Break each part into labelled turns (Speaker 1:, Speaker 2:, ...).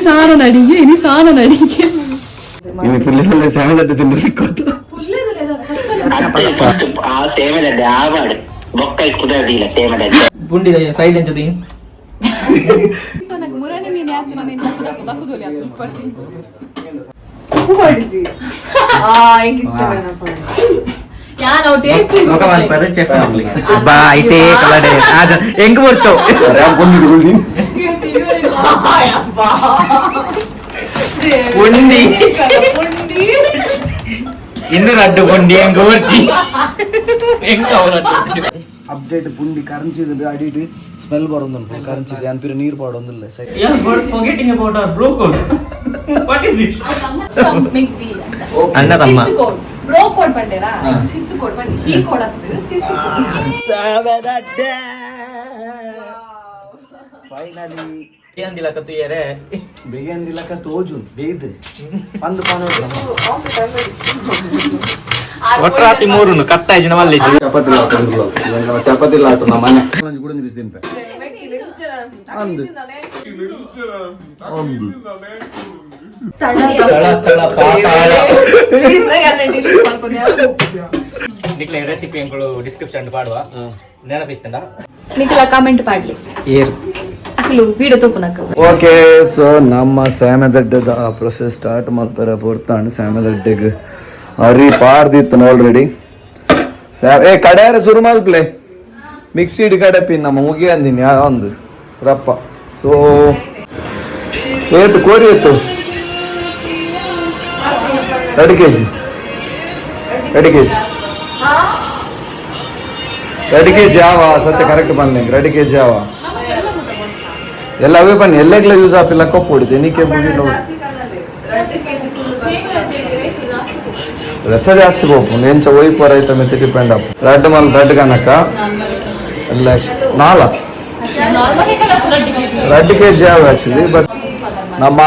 Speaker 1: సాన అడిగి
Speaker 2: సేమదడ్డ తింటుంది
Speaker 3: సేమదడ్డ ఆవాడు బొక్క కుదరది సేమదడ్డ
Speaker 2: పుండి సైజ్ ఎంచది
Speaker 1: మురని నేను యాత్తున్నా నేను దక్కు తోలి
Speaker 2: ಹೆಂಗ್ ಬರ್ತಾವ ಪುಂಡಿ ಇನ್ನು ರಡ್ಡು ಪುಂಡಿ ಹೆಂಗ್ ಬರ್ತಿ
Speaker 4: ಅಪ್ಡೇಟ್ ಪುಂಡಿ ಕರಂಚಿದ ಅಡಿಟ್ ಸ್ಮೆಲ್ ಬರೋದು ಕರಂಚಿದ ಅನ್ಪಿರ ನೀರು ಪಾಡೊಂದಿಲ್ಲ
Speaker 2: forgetting about our bro code what is this ಅಣ್ಣ ತಮ್ಮ
Speaker 1: ಬ್ರೋ ಕೋಡ್ ಪಂಡೇರಾ ಸಿಸ್ಸು ಕೋಡ್ ಪಂಡಿ ಶೀ ಕೋಡ್ ಆಗ್ತದೆ ಸಿಸ್ಸು
Speaker 4: ಫೈನಲಿ
Speaker 2: ಏಂದಿಲಕ ತುಯರೆ
Speaker 4: ಬೇಗಂದಿಲಕ ತೋಜು ಬೇಯ್ದು ಪಂದು ಪಾನ
Speaker 2: ಒಟ್ರಾಸಿ ಮೂರುನು ಕತ್ತಾಯಿನ ಮಲ್ಲಿ
Speaker 4: ಚಪಾತಿ ಲಾಟು ನಮ್ಮ ಮನೆ ಕೂಡ ನಿಲ್ಲಿಸ್ತೀನಿ
Speaker 2: ನಿಕ್ಲ ರೆಸಿಪಿ ಎಂಗಳು ಡಿಸ್ಕ್ರಿಪ್ಷನ್ ಪಾಡುವ ನೆನಪಿತ್ತಂಡ
Speaker 1: ನಿಕ್ಲ ಕಾಮೆಂಟ್ ಪಾಡ್ಲಿ
Speaker 2: ಏರು
Speaker 1: ಅಸಲು ವಿಡಿಯೋ ತೋಪುನಕ
Speaker 4: ಓಕೆ ಸೊ ನಮ್ಮ ಸ್ಯಾಮದಡ್ಡದ ಪ್ರೊಸೆಸ್ ಸ್ಟಾರ್ಟ್ ಮಾಡ್ತಾರೆ ಪೋರ್ತಾಂಡ್ ಸ್ಯಾಮದಡ್ಡೆಗೆ ಅರಿ ಪಾರ್ದಿತ್ತು ಆಲ್ರೆಡಿ ಕಡೆಯಾರ ಶುರು ಮಲ್ಪ್ಲೆ ಮಿಕ್ಸಿಡ್ ಕಡೆ ಪಿನ್ ನಮ್ಮ ಮುಗಿ ಅಂದಿನಿ ಒಂದು ರಪ್ಪ ಸೊ ಏತು ಕೋರಿ ಎತ್ತು 2 kg 2 kg 2 kg ಆವ ಸತ್ಯ ಕರೆಕ್ಟ್ ಬಂದ 2 kg ಆವ ಎಲ್ಲ ಅವೇ ಬನ್ನಿ ಎಲ್ಲೆಗ್ಲ ಯೂಸ್ ಆಪಿಲ್ಲ ಕಪ್ಪು ಹೊಡಿದೆ ನೀಕೆ ಮುಗಿ ನೋಡಿ ರಸ ಜಾಸ್ತಿ ಹೋಗು ಎಂಚ ಒಯ್ಪರ್ ಐತ ಮೆತ್ತೆ ಡಿಪೆಂಡ್ ಅಪ್ ರೆಡ್ ಮಲ್ ರೆಡ್ ಕನಕ ಎಲ್ಲ 4 2 kg ಆವ ಆಕ್ಚುಲಿ ಬಟ್ ನಮ್ಮ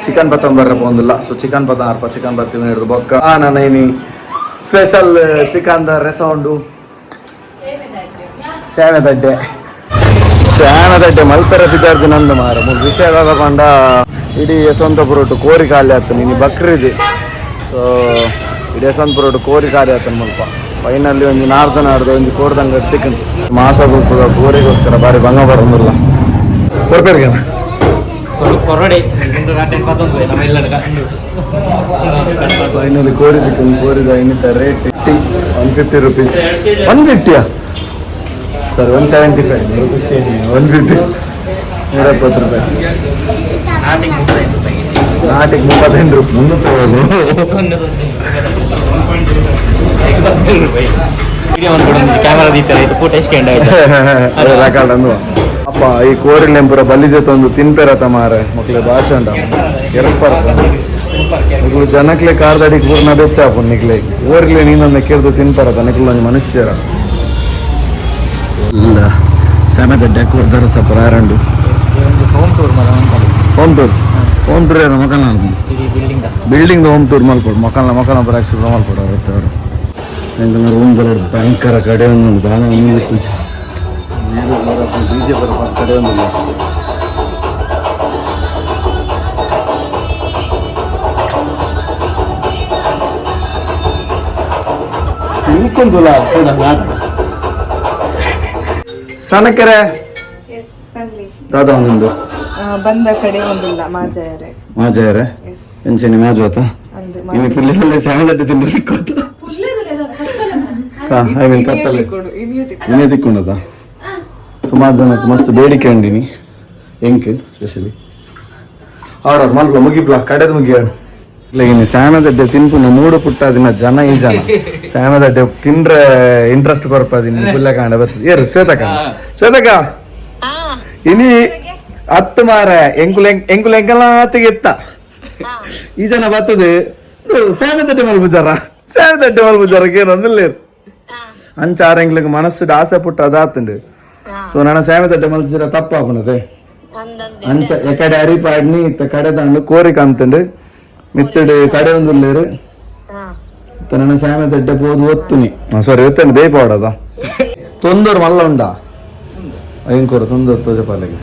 Speaker 4: ಚಿಕನ್ ಪತ್ತಂ ಬರ್ರಪ್ಪ ಒಂದಿಲ್ಲ ಸೊ ಚಿಕನ್ ಪತ್ತ ಅರ್ಪ ಚಿಕನ್ ಬರ್ತೀವಿ ಹಿಡಿದು ಬೊಕ್ಕ ನನ್ನ ಇನಿ ಸ್ಪೆಷಲ್ ಚಿಕನ್ ದ ರೆಸೌಂಡು ಸ್ಯಾಮದಡ್ಡೆ ಮಲ್ಪೆರ ಸಿದ್ಧಾರ್ಥ ನಂದು ಮಾರ ಮೂರು ವಿಷಯ ತಗೊಂಡ ಇಡೀ ಯಶವಂತಪುರ ಒಟ್ಟು ಕೋರಿ ಖಾಲಿ ಆಗ್ತಾನೆ ಇನ್ನು ಬಕ್ರಿದೆ ಸೊ ಇಡೀ ಯಶವಂತಪುರ ಒಟ್ಟು ಕೋರಿ ಖಾಲಿ ಆಗ್ತಾನೆ ಮಲ್ಪ ಫೈನಲ್ಲಿ ಒಂದು ನಾಡ್ದು ಒಂದು ಕೋರ್ದಂಗೆ ತಿಕ್ಕಂತ ಮಾಸ ಬುಕ್ಕದ ಕೋರಿಗೋಸ್ಕರ ಬಾರಿ ಭಂಗ ಬರೋದಿಲ್ಲ ಕೊಡ್ಬೇಕ ಫೈನಲಿ ಕೋರಿ ತಿಕ್ಕಂದು ಕೋರಿದ ಇನ್ನಿತ ರೇಟ್ 150 rupees 150 ಸರ್ 175 rupees 150 120 ರೂಪಾಯಿ ನಾಟಿಗೆ 35 ರೂಪಾಯಿ ಅಪ್ಪ ಈ ಕೋರಿಲೆಂಪುರ ಬಲ್ಲಿದೆ ತಂದು ತಿನ್ಪೇರತ ಮಾರೆ ಮಕ್ಳಿಗೆ ಭಾಷೆ ಉಂಟ ಎರಡು ಜನಕ್ಲೆ ಕಾರ್ದಡಿಗೆ ಪೂರ್ಣ ಬೆಚ್ಚಾಪು ನಿಕ್ಲೆ ಓರ್ಗ್ಲೆ ನೀನೊಂದು ಕೇಳ್ದು ತಿನ್ಪರತ ನಿಕ್ಲು ಒಂದು ಮನುಷ್ಯರ ಇಲ್ಲ ಸೆಮದಡ್ಡೆ ಕೋರ್ದರ ಸಪರ ಆರಂಡು ಹೋಮ್ ಟೂರ್ ಏನೋ ಮಕ್ಕಳ ಬಿಲ್ಡಿಂಗ್ ಹೋಮ್ ಟೂರ್ ಮಲ್ಕೊಡು ಮಕ್ಕಳ ಬರಾಕ್ಷಿ ಮಲ್ಕೊಡು ಅವತ್ತು ಅವರು ಎಂತ ರೂಮ್ ಬರೋದು ಭಯಂಕರ ಕಡೆ ಒಂದು ದಾನ ಇತ್ತು ಬೀಜ ಬರೋ ಕಡೆ ಒಂದಿಲ್ಲ ನಿಂಕೊಂದಿಲ್ಲ ಸನಕೆರೆ ದಾದ ಒಂದೊಂದು
Speaker 5: ಬಂದ ಕಡೆ ಒಂದಿಲ್ಲ
Speaker 4: ಮಾಜಾಯರೆ ಎಂಚೆನಿ ಮಾಜೋತ ಇನ್ನು ಪುಲ್ಲೆಲ್ಲ ಸ್ಯಾಮದಡ್ಡೆ ತಿಂದು ಸಿಕ್ಕೋತ ಕತ್ತಲೆ ಇನ್ನೇ ತಿಕ್ಕೊಂಡದ ಸುಮಾರು ಜನಕ್ಕೆ ಮಸ್ತ್ ಬೇಡಿಕೆ ಉಂಡಿನಿ ಎಂಕ್ ಸ್ಪೆಷಲಿ ಆರ್ಡರ್ ಮಲ್ಪಲ ಮುಗಿಪ್ಲ ಕಡೆದು ಮುಗಿಯಾಡು ಇಲ್ಲ ಇನ್ನು ಸ್ಯಾಮದಡ್ಡೆ ತಿನ್ಪುನ 3 ಪುಟ್ಟ ದಿನ ಜನ ಈ ಜನ ಸ್ಯಾಮದಡ್ಡೆ ತಿಂದ್ರೆ ಇಂಟ್ರೆಸ್ಟ್ ಕೊರಪದಿನಿ ಪುಲ್ಲೆ ಕಾಂಡ ಬರ್ತದೆ ಏರು ಶ್ವೇತಕ ಇನಿ 10 ಮಾರ ಎಂಕುಲ ಎಂಕಲಾತಿಗೆ ಎತ್ತ ಈ ಜನ ಬರ್ತದೆ ಸ್ಯಾಮದಡ್ಡೆ ಮಲ್ಪುಜಾರಕ್ಕೆ ಏನೊಂದಿಲ್ಲೇರು ಅಂಚ ಆರೆಂಗ್ಲಿಗೆ ಮನಸ್ಸು ಆಸೆ ಪುಟ್ಟ ಅದಾತಂಡು ಸೊ ನನ್ನ ಸ್ಯಾಮದಡ್ಡೆ ಮಲ್ಸಿರ ತಪ್ಪಾಪುನದೆ ಅಂಚ ಎಕಡೆ ಅರಿಪಾಡ್ನಿ ಇತ್ತ ಕಡೆ ತಂಡು ಕೋರಿ ಕಾಂತಂಡು ಮಿತ್ತಡು ಕಡೆ ಒಂದುಲ್ಲೇರು ನನ್ನ ಸ್ಯಾಮದಡ್ಡೆ ಪೋದು ಒತ್ತುನಿ ಸಾರಿ ಒತ್ತಂಡು ಬೇಯ್ಪಾಡದ ತೊಂದೂರು ಮಲ್ಲ ಉಂಡ ಐಂಕೂರು ತೊಂದೂರು ತೋಜಪಾಲೆಗೆ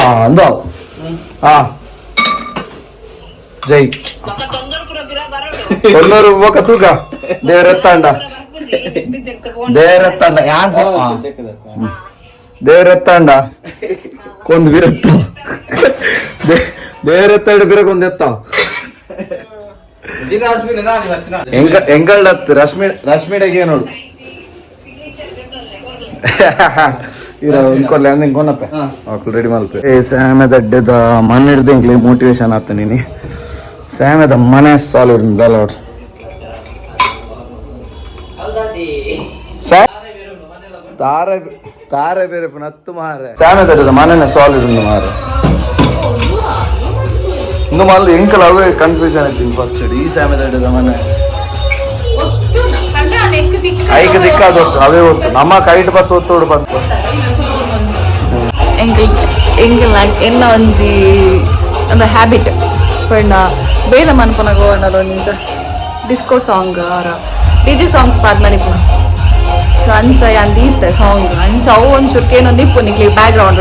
Speaker 4: ಅಂದ ಜೈ ಕೊಲ್ಲೂರು ಬೊಕ ತೂಕ ದೇವರೆತ್ತಾಂಡ ದೇವರೆತ್ತಾಂಡ ಯಾಕ ದೇವರೆತ್ತಾಂಡ ಕೊಂದು ಬಿರತ್ತ ದೇವರೆತ್ತಾಡು ಬಿರಕೊಂದು ಎತ್ತಾವ ಎಂಗಳತ್ತು ರಶ್ಮಿಡೆಗೆ ನೋಡು ಕೊರ್ಲೆ ಅಂದ್ ಕೊನಪ್ಪ ಮಕ್ಕಳು ರೆಡಿ ಮಲ್ಪೆ ಏ ಸ್ಯಾಮೆದ ಅಡ್ಡೆದ ಮನೆ ಹಿಡ್ದಿಂಕ್ಲಿ ಮೋಟಿವೇಶನ್ ಆತ ನೀನಿ ಸ್ಯಾಮೆದ ಮನೆ ಸಾಲು ಹಿಡ್ದಲ್ಲ ಅವ್ರು ತಾರೆ ತಾರೆ ಬೇರೆ ನತ್ತು ಮಾರೆ ಸ್ಯಾಮೆದ ಅಡ್ಡೆದ ಮನೆನೇ ಸಾಲು ಹಿಡಿದು ಮಾರೆ ಇನ್ನು ಮಲ್ಲ ಎಂಕಲ್ ಅವೇ ಕನ್ಫ್ಯೂಷನ್ ಆಯ್ತೀನಿ ಫಸ್ಟ್ ಈ ಸ್ಯಾಮೆದ ಅಡ್ಡೆದ ಮನೆ ಐದು ದಿಕ್ಕಾದ ಅವೇ ಹೊತ್ತು ನಮ್ಮ ಕೈಟ್ ಬತ್ತು ಒತ್ತೋಡು ಬಂತು
Speaker 5: ಎಂಕಲ್ ಎನ್ನ ಒಂಜಿ ಅಂದ ಹ್ಯಾಬಿಟ್ ಪಂಡ ಬೇಲ ಮನ್ಪನಗ ಹೋಗಣ್ಣದು ನಿಂತ ಡಿಸ್ಕೋ ಸಾಂಗ್ ಆರ ಡಿಜೆ ಸಾಂಗ್ಸ್ ಪಾದ್ ಮನಿಪು ಸೊ ಅಂಚ ಅಂದ ಇತ್ತೆ ಸಾಂಗ್ ಅಂಚ ಅವು ಒಂಚೂರು ಏನೊಂದು ಇಪ್ಪು ನಿಕ್ಲಿ ಬ್ಯಾಕ್ ಗ್ರೌಂಡ್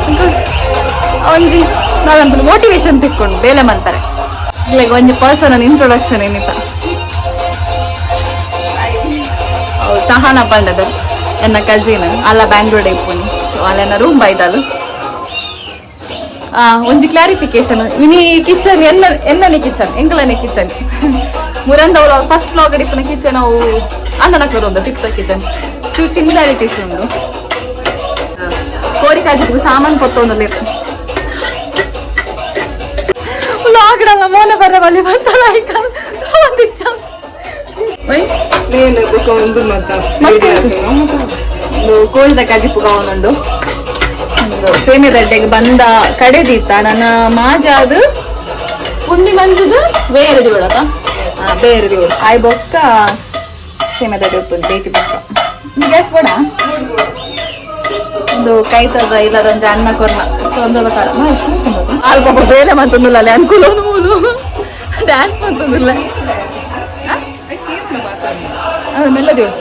Speaker 5: ಬಿಕಾಸ್ ಒಂಜಿ ನಾವಂತ ಮೋಟಿವೇಶನ್ ತಿಕ್ಕೊಂಡು ಬೇಲೆ ಮಂತಾರೆ ಲೈಕ್ ಒಂಜಿ ಪರ್ಸನ್ ಇಂಟ್ರೊಡಕ್ಷನ್ ಏನಿತ್ತ ಸಹನ ಪಂಡದು ಎನ್ನ ಕಸಿನ್ ಅಲ್ಲ ಬ್ಯಾಂಗ್ಳೂರ್ ಇಪ್ಪುನಿ ಸೊ ಅಲ್ಲೆನ್ನ ರೂಮ್ ಬೈದಲು ಒಂಜಿ ಕ್ಲಾರಿಫಿಕೇಶನ್ ಇನಿ ಕಿಚನ್ ಎನ್ನನೆ ಕಿಚನ್ ಎಂಕಲನೆ ಕಿಚನ್ ಮುರಂದವ್ರು ಫಸ್ಟ್ ಬ್ಲಾಗ್ ಇಪ್ಪನ ಕಿಚನ್ ಅವು ಅನ್ನನಕರು ಒಂದು ತಿಕ್ತ ಕಿಚನ್ ಚೂರು ಸಿಮಿಲಾರಿಟೀಸ್ ಉಂಡು ಕೋರಿ ಕಾಜಿಗೂ ಸಾಮಾನು ಕೊತ್ತೊಂದು ಬ್ಲಾಗ್ಡಲ್ಲ ಮೋನ ಬರ ಬಲಿ ಬಂತಲ್ಲ ಕೋಲ್ದ ಕಜಿಪು ಕಾವನುಂಡು ಸೇಮೆ ದಡ್ಡೆಗೆ ಬಂದ ಕಡೆದೀತ ನನ್ನ ಮಾಜಾದು ಪುಂಡಿ ಮಂಜುದು ಬೇರೆ ಜೋಡಕ ಬೇರೆ ಜೋಡ ಆಯ್ ಬೊಕ್ಕ ಸೇಮೆ ದಡ್ಡೆ ಉಪ್ಪುಂಡು ಬೇತಿ ಬೊಕ್ಕ ಗ್ಯಾಸ್ ಬೇಡ ಒಂದು ಕೈತದ ಇಲ್ಲದೊಂದು ಅನ್ನ ಕೊರ್ಮ ತೊಂದದ ಕಾರ ಅಲ್ಪ ಬೇಲೆ ಮತ್ತೊಂದಿಲ್ಲ ಅಲ್ಲಿ ಅನುಕೂಲ ಮೂಲು ಡ್ಯಾನ್ಸ್ ಮತ್ತೊಂದಿಲ್ಲ ಮೆಲ್ಲದೇಳು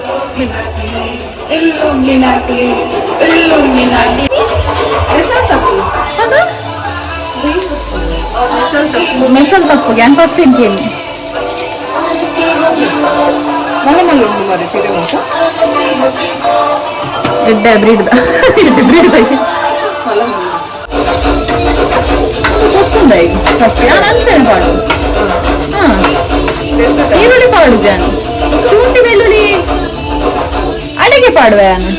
Speaker 5: ಮೆಸಲ್ ತಪ್ಪು ಗ್ಯಾನ್ ಫಸ್ಟ್ ಇದ್ದೇನೆ ಎಡ್ಡ ಬ್ರೀಡ್ ಫಸ್ಟ್ ಯಾರು ಅನ್ಸೇನೆ ಪಾಡು ಈರುಳ್ಳಿ ಪಾಡು ಜಾನು ಶುಂಠಿ ಬೆಳ್ಳುಳ್ಳಿ ಅಡಿಗೆ ಪಾಡುವೆ ನಾನು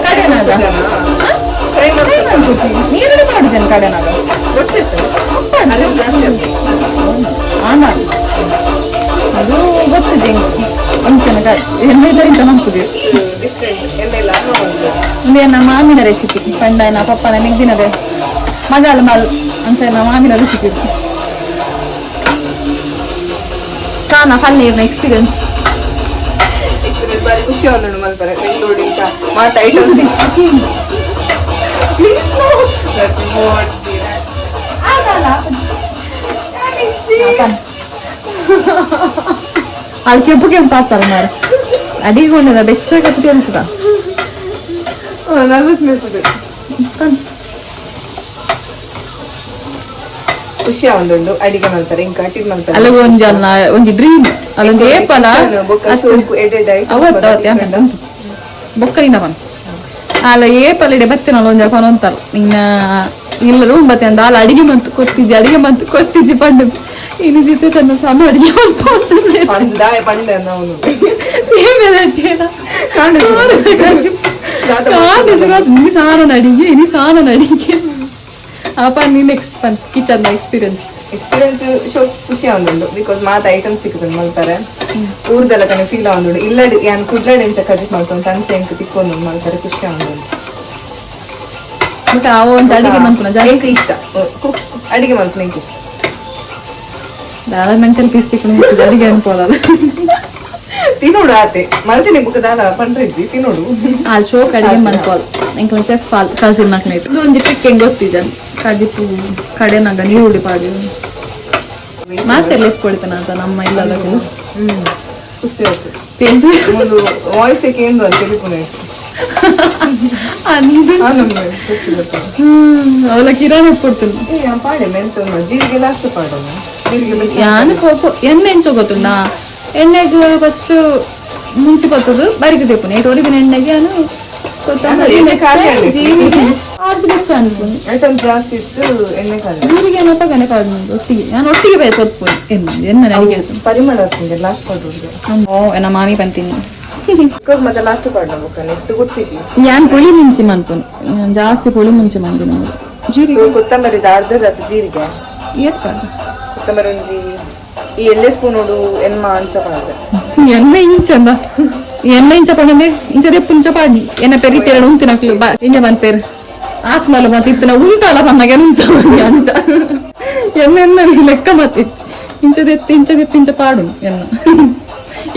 Speaker 5: ಕಡೆನಾಗ ನೀರುಳ್ಳಿ ಪಾಡು ಜನ ಕಡೆನಾಗ ಅದು ಗೊತ್ತಿದೆ ಒಂದ್ಸಲ ಎಣ್ಣೆಲ್ಲ ಇಂತ ಮಾಡ್ತಿದ್ವಿ ಇದೇನ ಮಾಮಿನ ರೆಸಿಪಿ ಪಂಡನ ಪಪ್ಪನ ಮಿಗ್ದಿನದೆ ಮಗಾಲ ಮಾಲ್ ಅಂತ ಮಾಮಿನ ರೆಸಿಪಿ ಸಾನ ಪನ್ನೀರ್ನ ಎಕ್ಸ್ಪೀರಿಯನ್ಸ್
Speaker 1: ಬಾರಿ ಖುಷಿ ಆಗೋಣ ಮಲ್ಪರೆ ಬೆಂಗಳೂರು ಇಂತ ಮಾತ ಐಟಮ್
Speaker 5: ಅಲ್ಲಿ ಕೆಂಪು ಕೆಂಪು ಆಗ್ತಾರೆ ಮಾರ ಅಡಿಗೊಂಡದ ಬೆಚ್ಚ ಕಟ್ಟಿ ಅನ್ಸುತ್ತ
Speaker 1: ನರ್ವಸ್ನೆಸ್ ಖುಷಿ ಆಗೊಂದುಂಡು ಅಡಿಗೆ ಮಾಡ್ತಾರೆ ಇಂಕ ಅಟ್ಟಿಗೆ ಮಾಡ್ತಾರೆ
Speaker 5: ಅಲ್ಲ ಒಂಜಿ ಡ್ರೀಮ್ ಅಲ್ಲೊಂದು ಏಪಲ ಅವತ್ತು ಬೊಕ್ಕಲಿಂದ ಬಂತು ಅಲ್ಲ ಏಪಲ್ಲಿಡೆ ಬತ್ತೇನಲ್ಲ ಒಂಜ ಕೊನೊಂತಲ್ಲ ನಿನ್ನ ಇಲ್ಲ ರೂಮ್ ಬತ್ತೆ ಅಂದ ಅಲ್ಲ ಅಡಿಗೆ ಮಂತು ಕೊತ್ತಿಜ್ಜಿ ಪಂಡು ಇನ್ನು ಜಿತೆ ಸಣ್ಣ ಸಾಮ ಅಡಿಗೆ ಸಾನ ಅಡಿಗೆ ಇನಿ ಸಾನ ಅಡಿಗೆ ಅಪ್ಪ ನೀನ್ ಕಿಚನ್ ಎಕ್ಸ್ಪೀರಿಯನ್ಸ್
Speaker 1: ಖುಷಿ ಆಗೊಂದುಂಡು ಬಿಕಾಸ್ ಮಾತ ಐಟಮ್ ಸಿಕ್ಕುದು ಮಲ್ತಾರೆ ಊರ್ದೆಲ್ಲ ಕನೆ ಫೀಲ್ ಆಗೊಂದುಂಡು ಇಲ್ಲಡಿ ಏನ್ ಕುಡ್ಲಡಿ ಎಂಚ ಕಜಿಟ್ ಮಾಡ್ಕೊಂಡು ತಂಚೆ ಎಂಕ್ ತಿಕ್ಕೊಂಡು ಮಾಡ್ತಾರೆ ಖುಷಿ ಆಗೊಂದುಂಡು
Speaker 5: ಮತ್ತೆ ಅವ ಒಂದು ಅಡಿಗೆ ಮಂತ್ನ
Speaker 1: ಎಂಕ್ ಇಷ್ಟ ಅಡಿಗೆ ಮಂತ್ ಎಂಕ್ ಇಷ್ಟ
Speaker 5: ದಾದ ಮೆಂಟಲ್ ಪೀಸ್ ತಿಕ್ಕೊಂಡು ಅಡಿಗೆ ಅನ್ಕೋದಲ್ಲ
Speaker 1: ತಿನ್ನೋಡು ಆತೆ ಮಲ್ತಿನಿ ಬುಕ್ ದಾದ ಪಂಡ್ರಿದ್ದಿ ತಿನ್ನೋಡು
Speaker 5: ಅಲ್ಲಿ ಶೋಕ್ ಅಡಿಗೆ ಮನ್ಕೋಲ್ ಎಂಕ್ ಚೆಫ್ ಕಲ್ಸಿನ ನಾಲ್ಕನೇದು ಇದು ಒಂದು ಟ್ರಿಕ್ ಹೆಂಗ್ ಗೊತ್ತಿದ್ದ ಕಜಿಪು ಕಡೆನಾಗ ನೀರುಳ್ಳಿ ಪಾಡಿ ಮಾತೆಲ್ಲ ಎತ್ಕೊಳ್ತಾನ ಅಂತ ನಮ್ಮ ಇಲ್ಲದಕ್ಕೆ
Speaker 1: ಖುಷಿ ಆಯ್ತು ಒಂದು ವಾಯ್ಸ್ ಏನು ಅಂತ ತಿಳಿಪುನೆ
Speaker 5: ಅವಳ ಕಿರಾಣಿ ಕೊಡ್ತೀನಿ
Speaker 1: ಪಾಡೆ ಮೆಂತ ಜೀರಿಗೆ ಲಾಸ್ಟ್ ಪಾಡೋಣ ಜೀರಿಗೆ
Speaker 5: ಯಾನು ಕೋಪು ಎಣ್ಣೆ ಹೆಂಚು ಗೊತ್ತುಂಡ ಎಣ್ಣೆಗೆ ಫಸ್ಟ್ ಮುಂಚೆ ಕೊತ್ತದು ಬರಿಕೆ ತೆಪ್ಪು ನೇಟ್ ಒರಿಗಿನ ಎಣ್ಣೆಗೆ ನಾನು ಕೊತ್ತಂಬರಿ ಜೀರಿಗೆ ಆರ್ದು ಬೆಚ್ಚ ಅನ್ಕೊಂಡು
Speaker 1: ಐಟಮ್ ಜಾಸ್ತಿ ಇತ್ತು ಎಣ್ಣೆ ಖಾಲಿ
Speaker 5: ಜೀರಿಗೆ ಏನೋ ತಗನೆ ಕಾಡು ಒಟ್ಟಿಗೆ ನಾನು ಒಟ್ಟಿಗೆ ಬೇರೆ ಕೊತ್ಪು ಎಣ್ಣೆ ಅಡಿಗೆ
Speaker 1: ಪರಿಮಳ ಆಗ್ತದೆ ಲಾಸ್ಟ್ ಪಾಡ್ರಿಗೆ
Speaker 5: ನಮ್ಮ ಮಾಮಿ ಬಂತೀನಿ
Speaker 1: ಮತ್ತೆ ಲಾಸ್ಟ್ ಪಾಡ್ಬೇಕು ನೆಟ್ಟು ಗೊತ್ತಿಜಿ
Speaker 5: ಯಾನ್ ಪುಳಿ ಮುಂಚೆ ಮನ್ಪುನಿ ಜಾಸ್ತಿ ಪುಳಿ ಮುಂಚೆ ಮಂದಿ ನಾವು ಜೀರಿಗೆ
Speaker 1: ಕೊತ್ತಂಬರಿ ಅರ್ಧದ ಜೀರಿಗೆ
Speaker 5: ಏತ್ ಪಾಡ
Speaker 1: ಕೊತ್ತಂಬರಿ ಒಂಜಿ ಈ ಎಣ್ಣೆ ಸ್ಪೂನ್ ನೋಡು ಎಣ್ಮ ಅಂಚ ಪಾಡ್ದೆ
Speaker 5: ಎಣ್ಣೆ ಇಂಚಂದ ಎಣ್ಣೆ ಇಂಚ ಪಡಂದೆ ಇಂಚದೆ ಪುಂಚ ಪಾಡಿ ಎಣ್ಣೆ ಪೆರಿಟೇರಡು ಉಂತಿನಕ್ಲು ಬಾ ಇಂಜ ಬಂತೇರು ಆತ್ಮಲ್ಲ ಮತ್ತೆ ಇತ್ತಿನ ಉಂಟಲ್ಲ ಪನ್ನಗೆ ಉಂಟ ಅಂಚ ಎಣ್ಣೆ ಲೆಕ್ಕ ಮತ್ತೆ ಇಂಚದೆತ್ತಿ ಇಂಚ ಪಾಡು ಎಣ್ಣ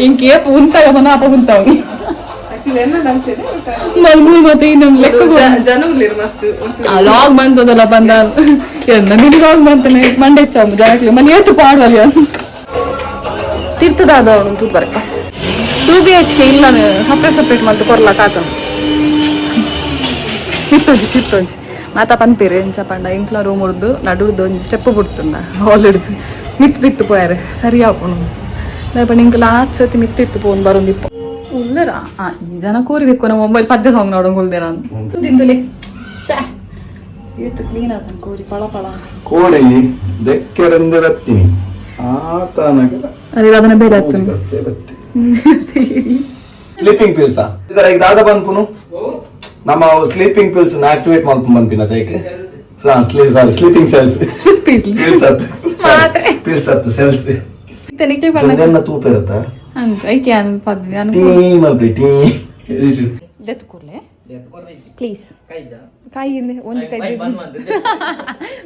Speaker 5: ಇಂಕೇಪ ಉಂಟಾಗ ಮನ ಅಪ ಉಂಟಾವಿ ಮಲ್ಮೂಲ್ ಮತ್ತೆ ನಮ್ ಲೆಕ್ಕ
Speaker 1: ಜನೂಲಿರ್ ಮಸ್ತ್
Speaker 5: ಲಾಗ್ ಬಂತದಲ್ಲ ಬಂದ ಎನ್ನ ನಿನ್ ಲಾಗ್ ಬಂತಾನೆ ಮಂಡೆ ಚಾವು ಜಾಕ್ಲಿ ಮನೆ ಏತು ಪಾಡುವಲ್ಲ ತಿರ್ತದ ಅವನು ತೂ ಬರ್ಕ 2 BHK ಇಲ್ಲ ಸಪ್ರೇಟ್ ಮಾಡ್ತು ಕೊರ್ಲಾಕ ಆತ ಕಿತ್ತೊಂಜಿ ಮಾತಾ ಪನ್ಪೇರೆ ಎಂಚ ಪಂಡ ಇಂಕ್ಲ ರೂಮ್ ಉಡ್ದು ನಡುಡ್ದು ಒಂಜಿ ಸ್ಟೆಪ್ ಬಿಡ್ತುಂಡ ಹಾಲ್ ಹಿಡಿದು ಮಿತ್ತಿತ್ತು ಪೋಯಾರೆ ಸರಿ ಹಾಕೋಣ ಪಂಡ ಇಂಕ ಲಾಸ್ಟ್ ಸತಿ ಮಿತ್ತಿತ್ತು ಪೋನ್ ಬರೋಂದಿಪ್ಪ ಉಲ್ಲರ ಈ ಜನ ಕೋರಿದೆಕ್ಕು ನಮ್ಮ ಮೊಬೈಲ್ ಪದ್ಯ ಸಾಂಗ್ ನೋಡೋಂಗ್ ಹೋಲ್ದೆ ನಾನು ತಿಂತುಲೆ ಇವತ್ತು ಕ್ಲೀನ್ ಆತನ ಕೋರಿ ಪಳ
Speaker 4: ಕೋಳಿ ದೆಕ್ಕೆರೆಂದು ಬತ್ತೀನಿ ಆತನಗ
Speaker 5: ಅದೇ ಅದನ್ನ ಬೇರೆ ಹತ್ತು
Speaker 4: ಸ್ಲೀಪಿಂಗ್ ಪಿಲ್ಸ್ ಇದರ ಈಗ ದಾದ ಬಂದ್ಪುನು ನಮ್ಮ ಸ್ಲೀಪಿಂಗ್ ಪಿಲ್ಸ್ ಆಕ್ಟಿವೇಟ್ ಮಾಡ್ಕೊಂಡು ಬಂದ್ಪಿನ ಅದಕ್ಕೆ ಸ್ಲೀಪಿಂಗ್ ಸೆಲ್ಸ್ ಪಿಲ್ಸ್ ಅತ್ತು ಸೆಲ್ಸ್ ಇದನ್ನ ತೂಪ ಇರುತ್ತಾ
Speaker 5: ಪ್ಲೀಸ್ ಕಾಯಿಯಿಂದ ಒಂದು ಕೈ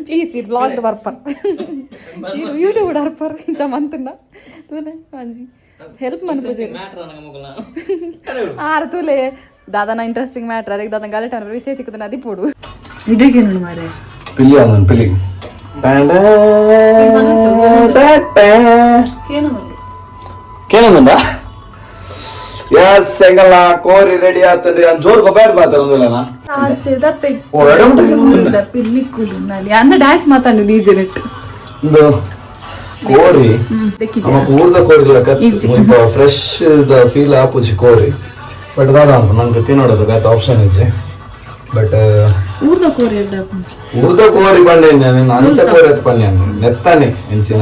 Speaker 5: ಪ್ಲೀಸ್ ಇದು ಬ್ಲಾಗ್ ಬರ್ಪರ್ ಯೂಟ್ಯೂಬ್ ಬರ್ಪರ್ ಇಂತ ಮಂತನ್ನ ಮಂಜಿ ಹೆಲ್ಪ್ ಮನ್ಪುಜಿ ಆರು ತೂಲೆ ದಾದನ ಇಂಟ್ರೆಸ್ಟಿಂಗ್ ಮ್ಯಾಟ್ರ್ ಅದಕ್ಕೆ ದಾದನ ಗಾಲೆಟ್ ಅನ್ನೋ ವಿಷಯ ಸಿಕ್ಕದನ್ನ ಅದಿ ಪೋಡು ಇದಕ್ಕೆ ನೋಡು ಮಾರೆ
Speaker 4: ಪಿಲ್ಲಿ ಅವನು ಪಿಲ್ಲಿ ಕೇಳೋಣ ಎಸ್ ಹೆಂಗಲ್ಲ ಕೋರಿ ರೆಡಿ ಆಗ್ತದೆ ಜೋರ್ ಗೊಬ್ಬರ ಬಾತಲ್ಲ
Speaker 5: ಅನ್ನ ಡ್ಯಾನ್ಸ್ ಮಾತಾಡು ಡಿಜೆ ನೆಟ್
Speaker 4: ಒಂದು ಕೋರಿ ಊರ್ದ ಕೋರಿ ಫ್ರೆಶ್ ಫೀಲ್ ಆಪುಜಿ ಕೋರಿ ಬಟ್ ದಾದ ಅಂತ ನಂಗೆ ತಿನ್ನೋಡದು ಬೇರೆ ಆಪ್ಷನ್ ಇಜ್ಜಿ ಬಟ್ ಊರ್ದ ಕೋರಿ ಬಂಡೆ ಅಂಚ ಕೋರಿ ಎತ್ ಪನ್ಯ ನೆತ್ತಾನೆ ಎಂಚಿನ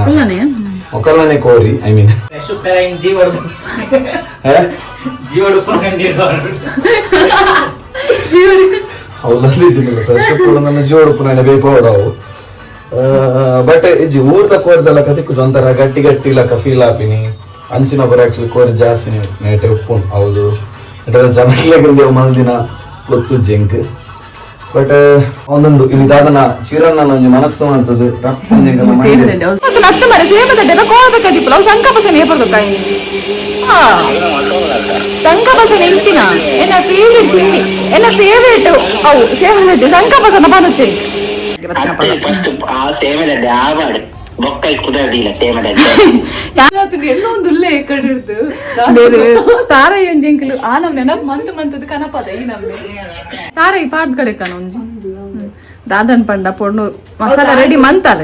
Speaker 4: ಮೊಕಲನೆ ಕೋರಿ ಐ ಮೀನ್ ಫ್ರೆಶ್ ನನ್ನ ಜೀವಡುಪ್ಪು ನನ್ನ ಬೇಪೋಡವು ಬಟ್ ಇಜ್ಜಿ ಊರ್ದ ಕೋರಿದಲ್ಲ ಕತಿಕ್ಕು ಒಂಥರ ಗಟ್ಟಿ ಲಕ್ಕ ಫೀಲ್ ಆಪಿನಿ ಅಂಚಿನ ಬರ ಆಕ್ಚುಲಿ ಕೋರಿ ಜಾಸ್ತಿ ನೇಟೆ ಉಪ್ಪು ಹೌದು ಜನಕ್ಲೆಗಿಂದ ಮಂದಿನ ಗೊತ್ತು ಜಂಕ್ ಬಟ್ ಒಂದೊಂದು ಇಲ್ಲಿ ದಾದನ ಚಿರನ್ನ ನಂಜಿ ಮನಸ್ಸು ಅಂತದ್ದು
Speaker 5: ಸಂಕಪಸನ ಎಂಚಿನ ಎನ್ನ ಫೇವ್ರೆಟ್ ತಿಂಡಿ ಎನ್ನ ಫೇವ್ರೆಟ್ ಅವು ಸೇವನೆ ಸಂಕಪಸನ ಬರುತ್ತೆ
Speaker 3: ಫಸ್ಟ್ ಆ ಸೇಮದಡ್ಡೆ ಆವಾಡು ಬೊಕ್ಕ ಕುದರ್ದಿಲ್ಲ ಸೇಮದಡ್ಡೆ
Speaker 1: ಎಲ್ಲ ಒಂದು ಉಲ್ಲೆ ಕಡೆ ಇರ್ತು
Speaker 5: ತಾರೈ ಒಂಜಿ ಎಂಕಲು ಆ ನಮ್ ನೆನಪು ಮಂತದ ಕನಪದ ಈ ನಮ್ಗೆ ತಾರೈ ಪಾಡ್ ಕಡೆ ಕಣ ಒಂಜಿ ದಾದನ್ ಪಂಡ ಪೊಣ್ಣು ಮಸಾಲ ರೆಡಿ ಮಂತಾಲ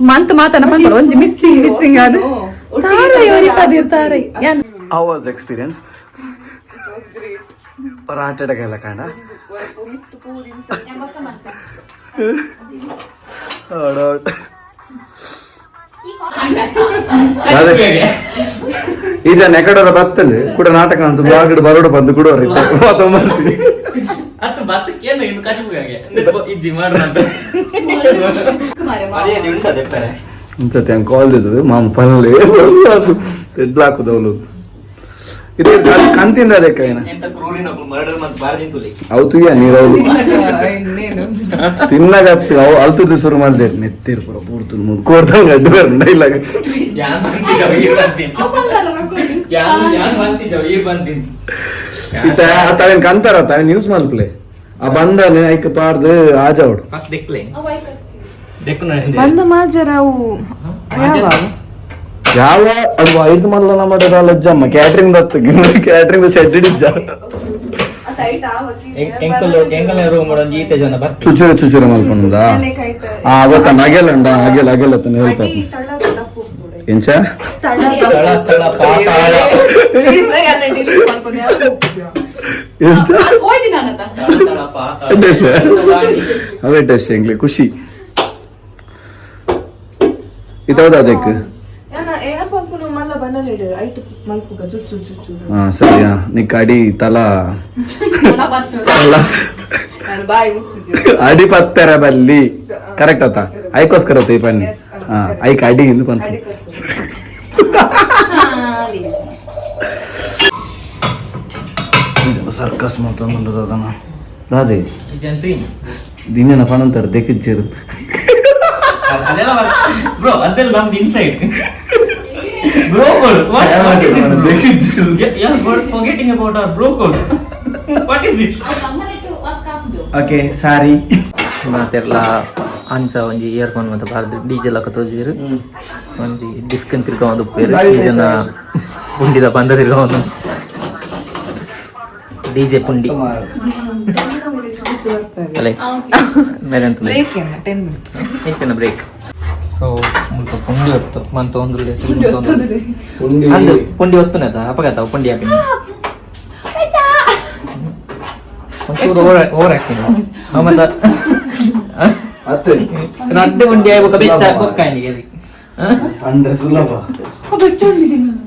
Speaker 5: ಮಂತ್ ಮಾತನ ಪಂಡ ಒಂಜಿ ಮಿಸ್ಸಿಂಗ್ ಅದು ತಾರೈ ಒರಿ ಪದಿರ್ ತಾರೈ
Speaker 4: How was the experience? Paratha ಎಲ್ಲ ಕಾಣ ಈಗ ನೆಕಡೋರ ಬತ್ತಲ್ಲಿ ಕೂಡ ನಾಟಕ ಅಂತ ಬ್ಲಾಗ್ ಬರೋಡ ಬಂದು ಕೂಡ ಇಂಚತೆ ಹಂಗೆ ಕಾಲ್ ಇದ್ದದು ಮಾಮ ಪಲ್ಲೆ ತೆಡ್ಲಾಕುದವಳು ಇದು ಕಂತಿಂದ ಅದಕ್ಕೆ ಅವು ತುಯ್ಯ ನೀರವು ತಿನ್ನಗತ್ತಿ ಅವು ಅಲ್ತದ್ದು ಶುರು ಮಾಡಿದೆ ನೆತ್ತಿರ್ ಪುರ ಪೂರ್ತು ಮುಡ್ಕೋಡ್ದಂಗ ಅಡ್ಡು ಬರಂಡ ಇಲ್ಲ ತಾವೇನ್ ಕಂತಾರ ತಾವೇನ್ ನ್ಯೂಸ್ ಮಲ್ಪ್ಲೆ ಆ ಬಂದನೆ ಐಕ್ ಪಾರ್ದು ಆಜಾವಡು
Speaker 1: ಬಂದ ಮಾಜರ ಅವು
Speaker 4: ಯಾವ ಅದು 5 ಮಂದಿನ ಮಾಡಿರೋ ಲಜ್ಜಮ್ಮ ಕ್ಯಾಟ್ರಿಂಗ್ ಕ್ಯಾಟ್ರಿಂಗ್ ಸೆಟ್ ಹಿಡಿಜ್ಜ
Speaker 2: ಎಂಕಲ್ ರೂಮ್ ಒಂಜಿ ಈತೆ ಜನ ಬರ್ತಾರೆ
Speaker 4: ಚುಚುರ ಚುಚುರ ಮಲ್ಪೊಂಡುದಾ ಅವತ್ತ ನಗೆಲಂಡ ಅಗೆಲ ತನ ಹೇಳ್ಪ ಎಂಚ
Speaker 2: ತಳ ತಳ ಪಾತಾಳ
Speaker 4: ಎಂಚ
Speaker 5: ಹೋಯ್ತು ನಾನಂತ
Speaker 2: ತಳ ಪಾತಾಳ
Speaker 4: ಡೆಸ್ ಅವೇ ಡೆಸ್ ಎಂಗ್ಲಿ ಖುಷಿ ಇದಾದ ಅದಕ್ಕೆ ಹಾ ಸರಿಯಾ ನೀ ಕಡಿ ತಲಾ ಅಡಿ ಪತ್ತರ ಬಲ್ಲಿ ಕರೆಕ್ಟ್ ಆತ ಐಕೋಸ್ಕರ ಈ ಪನ್ನಿ ಹಾ ಐಕ್ ಅಡಿ ಇಂದು ಬಂತ ಸರ್ಕಸ್ ಮಾಡ್ತೊಂದು ಅದನ್ನ ದಾದೆ
Speaker 2: ಜಂತಿ
Speaker 4: ದಿನ ಪಣಂತಾರ ದೆಕ್ಕಿಚ್ಚೇರು
Speaker 2: ಅದೆಲ್ಲ ಬ್ರೋ ಅದೆಲ್ಲ ನಮ್ದು inside bro forgetting about our bro code. What is this?
Speaker 4: Okay sorry
Speaker 2: ಮಾತೆಲ್ಲ ಅಂಚ ಒಂಜಿ ಇಯರ್ಫೋನ್ ಮತ್ತೆ ಬಾರ್ದು ಡಿಜೆ ಲಕ್ಕ ತೋಜುವೆರು ಒಂಜಿ ಡಿಸ್ಕನ್ ತಿರ್ಗ ಒಂದು ಉಪ್ಪೇರು ಜನ ಪುಂಡಿದ ಬಂದ ತಿರ್ಗ ಒಂದು ಡಿಜೆ ಪುಂಡಿ ಅಲೆ ಮೇಲೆ ಅಂತ ಹೆಚ್ಚಿನ ಬ್ರೇಕ್ ಸೊ ಮುಲ್ಪ ಪುಂಡಿ ಹೊತ್ತು ಮಂತ ಒಂದು ಅಂದು ಪುಂಡಿ ಹೊತ್ತುನದ ಅಪಘಾತ ಪುಂಡಿ ಹಾಕಿ ಒಂಚೂರು ಓವರ್ ಆಗ್ತೀನಿ ಮತ್ತ
Speaker 4: ಅತ್ತೆ
Speaker 2: ರಡ್ಡೆ ಪುಂಡಿ ಆಗ್ಬೇಕು ಬೆಚ್ಚ ಕೊಕ್ಕಾಯಿನಿಗೆ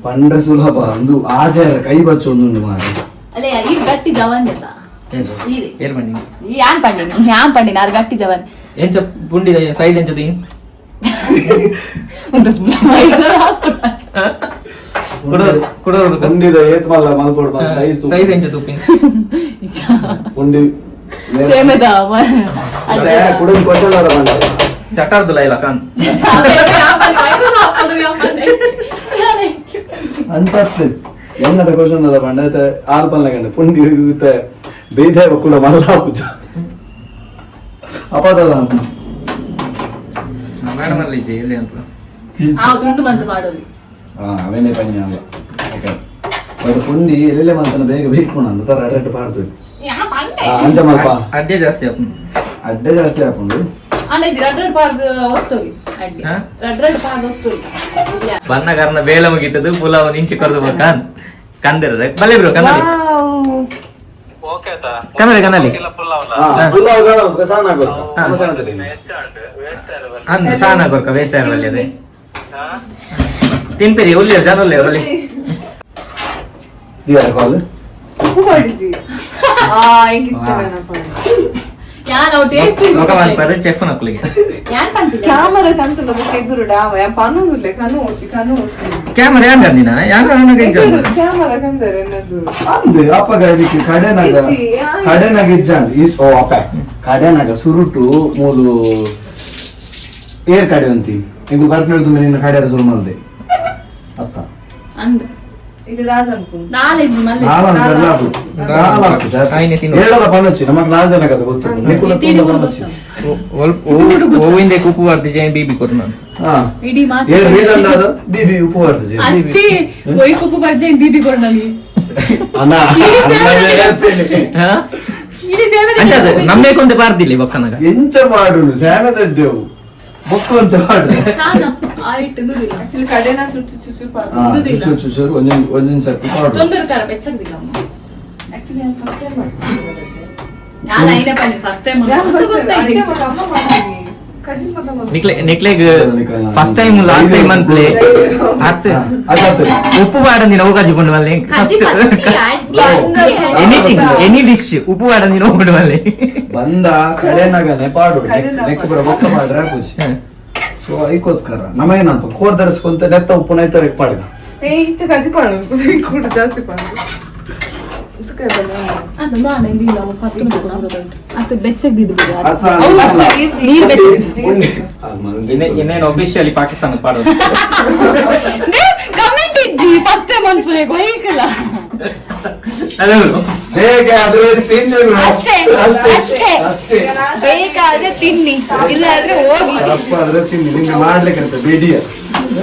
Speaker 4: ಪಂಡ್ರೆ ಸುಲಭ ಒಂದು ಆಚಾರ ಕೈ ಬಚ್ಚೊಂದು ಮಾಡಿ
Speaker 5: ಅಲ್ಲೇ ಈ ಗಟ್ಟಿ ಜವಾನ್ ಜತ
Speaker 2: ಏರ್ ಬನ್ನಿ
Speaker 5: ಯಾನ್ ಪಂಡಿನ ಅದು ಗಟ್ಟಿ ಜವಾನ್
Speaker 2: ಎಂಚ ಪುಂಡಿದ ಸೈಜ್ ಎಂಚದಿ ಕುಡೋದು
Speaker 4: ಪುಂಡಿದ ಏತ್ ಮಲ್ಲ ಮಲ್ಕೊಡ್ ಸೈಜ್
Speaker 2: ಸೈಜ್ ಎಂಚ ತುಪ್ಪಿ
Speaker 4: ಪುಂಡಿ
Speaker 5: ಪ್ರೇಮದ
Speaker 4: ಕುಡಿದು ಕೊಟ್ಟಲಾರ ಬಂದ
Speaker 2: ಶಟಾರ್ದುಲ ಇಲ್ಲ ಕಾನ್
Speaker 4: ಅಂತತ್ತೆ ಎನ್ನದ ಕ್ವಶನ್ ಅದ ಬಂಡ ಆಲ್ಪಲ್ನ ಕಂಡ ಪುಂಡಿ ಬೇದೆ ಕುಲ ಮಲ್ಲ ಪೂಜ ಅಪದ
Speaker 2: ಮೇಡಮ್ ಅಲ್ಲಿ ಎಲ್ಲಿ ಅಂತ
Speaker 5: ತುಂಡು ಮಂತ್ ಮಾಡೋದು
Speaker 4: ಅವೇನೇ ಪನ್ಯ ಅಲ್ಲ ಅದು ಪುಂಡಿ ಎಲ್ಲೆಲ್ಲೇ ಮಂತನ ಬೇಗ ಬೇಕು ನಂದು ತರ ಅಡ್ರೆಟ್ ಪಾಡ್ತು ಅಂಚ ಮಲ್ಪ
Speaker 2: ಅಡ್ಡೆ ಜಾಸ್ತಿ ಆಪು
Speaker 4: ಅಡ್ಡೆ ಜಾಸ್ತಿ ಹಾಕೊಂಡು
Speaker 5: ರಡ್ರಡ್ ಪಾರ್ದು ಒತ್ತೋಗಿ ಅಡ್ಡಿ ರಡ್ರಡ್ ಪಾರ್ದು ಒತ್ತೋಗಿ
Speaker 2: ಬಣ್ಣಗಾರನ ಬೇಲ ಮುಗಿತದು ಪುಲಾವ್ ನಿಂಚಿ ಕರೆದು ಕಂದಿರದ ಬಲ್ಲೆ ಬ್ರೋ ಕನ್ನಡಿ ಕನ್ನಡಿ ಅಂದ್ ಸಾನ ಗೊರ್ಕ ವೇಸ್ಟ್ ಆಗಿರಲಿ ಅದೇ ತಿನ್ಪೇರಿ ಉಳ್ಳಿ ಜನಲ್ಲೇ ಒಳ್ಳೆ
Speaker 4: ಕಾಲ್
Speaker 2: ಮುಖ ಮಾಡ್ತಾರೆ ಚೆಫ್ ನಕ್ಕಲಿಗೆ
Speaker 1: ಕ್ಯಾಮರಾ ಕಂತದ ಎದುರು ಡಾವ ಪನ್ನೊಂದುಲ್ಲೆ ಕಣ್ಣು ಓಚಿ
Speaker 2: ಕ್ಯಾಮರಾ ಯಾನ್ ಕಂದಿನ ಯಾನ್
Speaker 1: ಕ್ಯಾಮರಾ ಕಂದರೆ ಎನ್ನದು
Speaker 4: ಅಂದು ಅಪ್ಪ ಗಾಡಿಗೆ ಕಡೆನಾಗ ಇಜ್ಜಂಡ್ ಓ ಅಪ್ಪ ಕಡೆನಾಗ ಸುರುಟು ಮೂಲು ಏರ್ ಕಡೆ ಅಂತಿ ಇದು ಬರ್ಪಿಡ್ದು ನಿನ್ನ ಕಡೆಯ ಶುರು ಮಾಡಿದೆ ಅತ್ತ
Speaker 5: ಅಂದ್
Speaker 1: ಇದು ರಾಧನ್ಕು
Speaker 5: ನಾಲೆಜ್ ಮಲ್ಲೆ
Speaker 4: ಹೇಳಲ್ಲ ಪನ್ನೊಚ್ಚಿ ನಮಗ್ 4 ಜನ ಕತೆ ಗೊತ್ತು
Speaker 2: ಓವಿಂದೆ ಉಪ್ಪು ಬರ್ತಿ ಜೈನ್ ಬೀಬಿ ಕೊಟ್ಟು ನಾನು
Speaker 5: ಇಡೀ ಮಾತು
Speaker 4: ಏನ್ ರೀಸನ್ ಅದು ಬಿಬಿ ಉಪ್ಪು ಬರ್ತದೆ
Speaker 5: ಅತ್ತಿ ಒಯ್ ಕುಪ್ಪು ಬರ್ಜೆ ಬೀಬಿ ಕೊಡ್ ನನಗೆ
Speaker 4: ಅಣ್ಣ
Speaker 5: ಇಡೀ ಸೇವೆ
Speaker 2: ನಮ್ಮೇಕೊಂಡೆ ಪಾರ್ದಿಲ್ಲ ಬೊಕ್ಕನಾಗ
Speaker 4: ಎಂಚ ಮಾಡುನು ಸ್ಯಾನದಡ್ಡೆವು ಬೊಕ್ಕು ಅಂತ ಮಾಡ್ರೆ
Speaker 5: ಸಾನ ಆಯ್ತು ನುದಿಲ್ಲ
Speaker 1: ಆಕ್ಚುಲಿ ಕಡೆನ ಚುಚ್ಚು ಚುಚ್ಚು
Speaker 4: ಚುಚ್ಚು ಒಂದೊಂದ್ ಸರ್ತಿ ಪಾಡು
Speaker 5: ತೊಂದರ್ಕಾರ ಬೆಚ್ಚದಿಲ್ಲ
Speaker 1: ಆಕ್ಚುಲಿ ನಾನು ಫಸ್ಟ್ ಟೈಮ್ ಮಾಡ್ತೀನಿ
Speaker 5: ನಾನು ಐನೇ ಬಂದಿ ಫಸ್ಟ್ ಟೈಮ್
Speaker 2: ನಿಕ್ಲೆಗ್ ಫಸ್ಟ್ ಟೈಮ್ ಲಾಸ್ಟ್ ಟೈಮ್ ಅಂತ್ಲೇ ಹತ್ತು ಉಪ್ಪು ಬಾಡಂದಿನ ಹೋಗಾಜಿ ಕೊಂಡು ಮಲ್ಲೆ ಫಸ್ಟ್ ಎನಿಥಿಂಗ್ ಎನಿ ಡಿಶ್ ಉಪ್ಪು ಬಾಡಂದಿನ ಹೋಗ್ಕೊಂಡು ಮಲ್ಲೆ
Speaker 4: ಬಂದ ಕಡೆನಾಗನೆ ಪಾಡು ನೆಕ್ ಬರ ಬೊಕ್ಕ ಮಾಡ್ರೆ ಖುಷಿ ಸೊ ಅದಕ್ಕೋಸ್ಕರ ನಮಗೇನಪ್ಪ ಕೋರ್ ಧರಿಸ್ಕೊಂತ ನೆತ್ತ ಉಪ್ಪು ನೈತರ ಪಾಡ
Speaker 1: ಇತ್ತು ಕಜಿ ಪಾಡು ಕೂಡ ಜಾಸ್ತಿ ಪಾಡು
Speaker 5: ಅದು ಮಾಡಿಲ್ಲ ಪತ್ತು ಅದು ಬೆಚ್ಚಗಿದ್ದು
Speaker 2: ಇನ್ನೇನು ಅಫಿಷಿಯಲಿ ಪಾಕಿಸ್ತಾನ ಪಾಡೋದು
Speaker 5: ಕಮೆಂಟ್ ಇದ್ದಿ ಫಸ್ಟ್ ಟೈಮ್ ಅನ್ಫುಲೆ ಗೊಯ್ಕಲ್ಲ
Speaker 4: ಹೇಗೆ ಅದು ತಿಂದ್ರು
Speaker 5: ಅಷ್ಟೇ ಬೇಕಾದ್ರೆ ತಿನ್ನಿ ಇಲ್ಲ ಆದ್ರೆ ಹೋಗಿ
Speaker 4: ಅಪ್ಪ ಅದ್ರ ತಿಂಡಿ ನಿಂಗೆ ಮಾಡ್ಲಿಕ್ಕೆ ಬೇಡಿಯ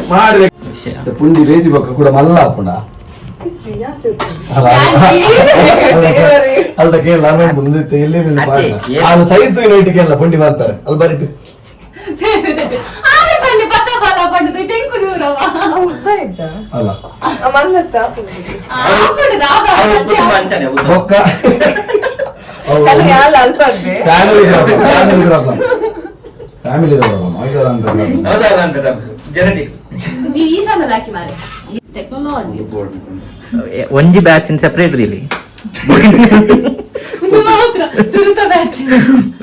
Speaker 4: ಮಾಡ್ಬೇಕು ಪುಂಡಿ ಬೇದಿ ಬೊಕ್ಕ ಕೂಡ ಮಲ್ಲ ಪುಣ ಅದಕ್ಕೆ ನಾನು ಮುಂದಿತ್ತು ಇಲ್ಲಿ ಅದು ಸೈಜ್ ಇಟ್ಟಿಗೆ ಅಲ್ಲ ಪುಂಡಿ ಮಾಡ್ತಾರೆ ಅಲ್ಲಿ ಬರೀ ಅಲ್ಲ ಬೊಕ್ಕ ಫ್ಯಾಮಿಲಿ
Speaker 2: ಒಂಜಿ ಬ್ಯಾಚ್ ಸೆಪರೇಟ್ ಇಲ್ಲಿ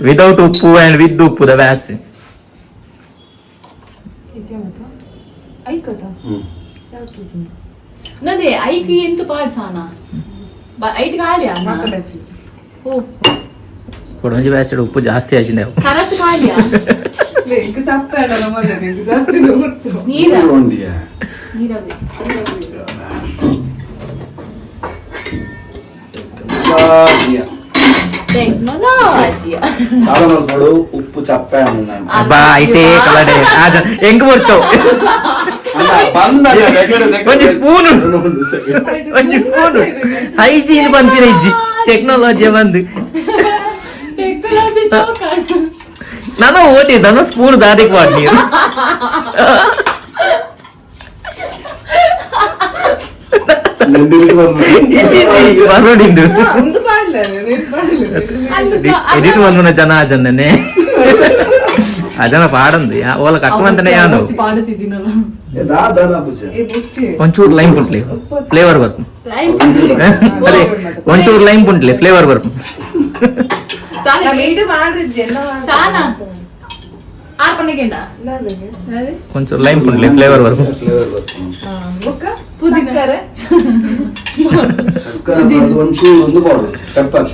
Speaker 2: ವಿದೌಟ್ ಉಪ್ಪು ಅಂಡ್ ವಿತ್ ಉಪ್ಪು ದ ಬ್ಯಾಚ್
Speaker 5: ನದೇ ಐಕ್ ಎಂತು ಪಾಡ್ಸಾನ ಐಟ್ ಖಾಲಿಯಾ
Speaker 2: ಒಂಜಿ ಬ್ಯಾಚ್ ಉಪ್ಪು ಜಾಸ್ತಿ ಆಗಿದೆ
Speaker 5: ಕರತ್ ಖಾಲಿಯಾ ನೀರ ನೀರವೇ ಟೆಕ್ನಾಲಜಿಯಾ
Speaker 4: ನೋಡು ಉಪ್ಪು ಚಪ್ಪೆ
Speaker 2: ಬಾ ಐಟೇ ಕಲಡೆ ಹೆಂಗ್ ಬರ್ತಾವ ಒಂಜಿ ಸ್ಪೂನು ಹೈಜೀನ್ ಬಂದಿರ ಇಜ್ಜಿ ಟೆಕ್ನಾಲಜಿ ಬಂದು ನಾನು ಓಟಿದ್ದಾನು ಸ್ಪೂನ್ ದಾದಿಗೆ ಮಾಡಿ ಬರೋಡಿಂದು ಎಡಿಟ್ ಬಂದ ಜನ ಆ ಜನನೇ ಆ ಜನ ಪಾಡಂದು ಓಲ ಕಟ್ಟುವಂತಾನೆ ಯಾನು ಒಂಚೂರು ಲೈಮ್ ಪುಂಟ್ಲಿ ಫ್ಲೇವರ್ ಬರ್ತು ಅದೇ ಒಂಚೂರು ಲೈಮ್ ಪುಂಟ್ಲಿ ಫ್ಲೇವರ್ ಬರ್ತು ಒಂಚೂರು ಲೈಮ್ ಪುಂಟ್ಲಿ ಫ್ಲೇವರ್ ಬರ್ತು
Speaker 4: ಒಂಚೂರು ಒಂದು ಪೌಡರ್ ಪೆಪ್ಪರ್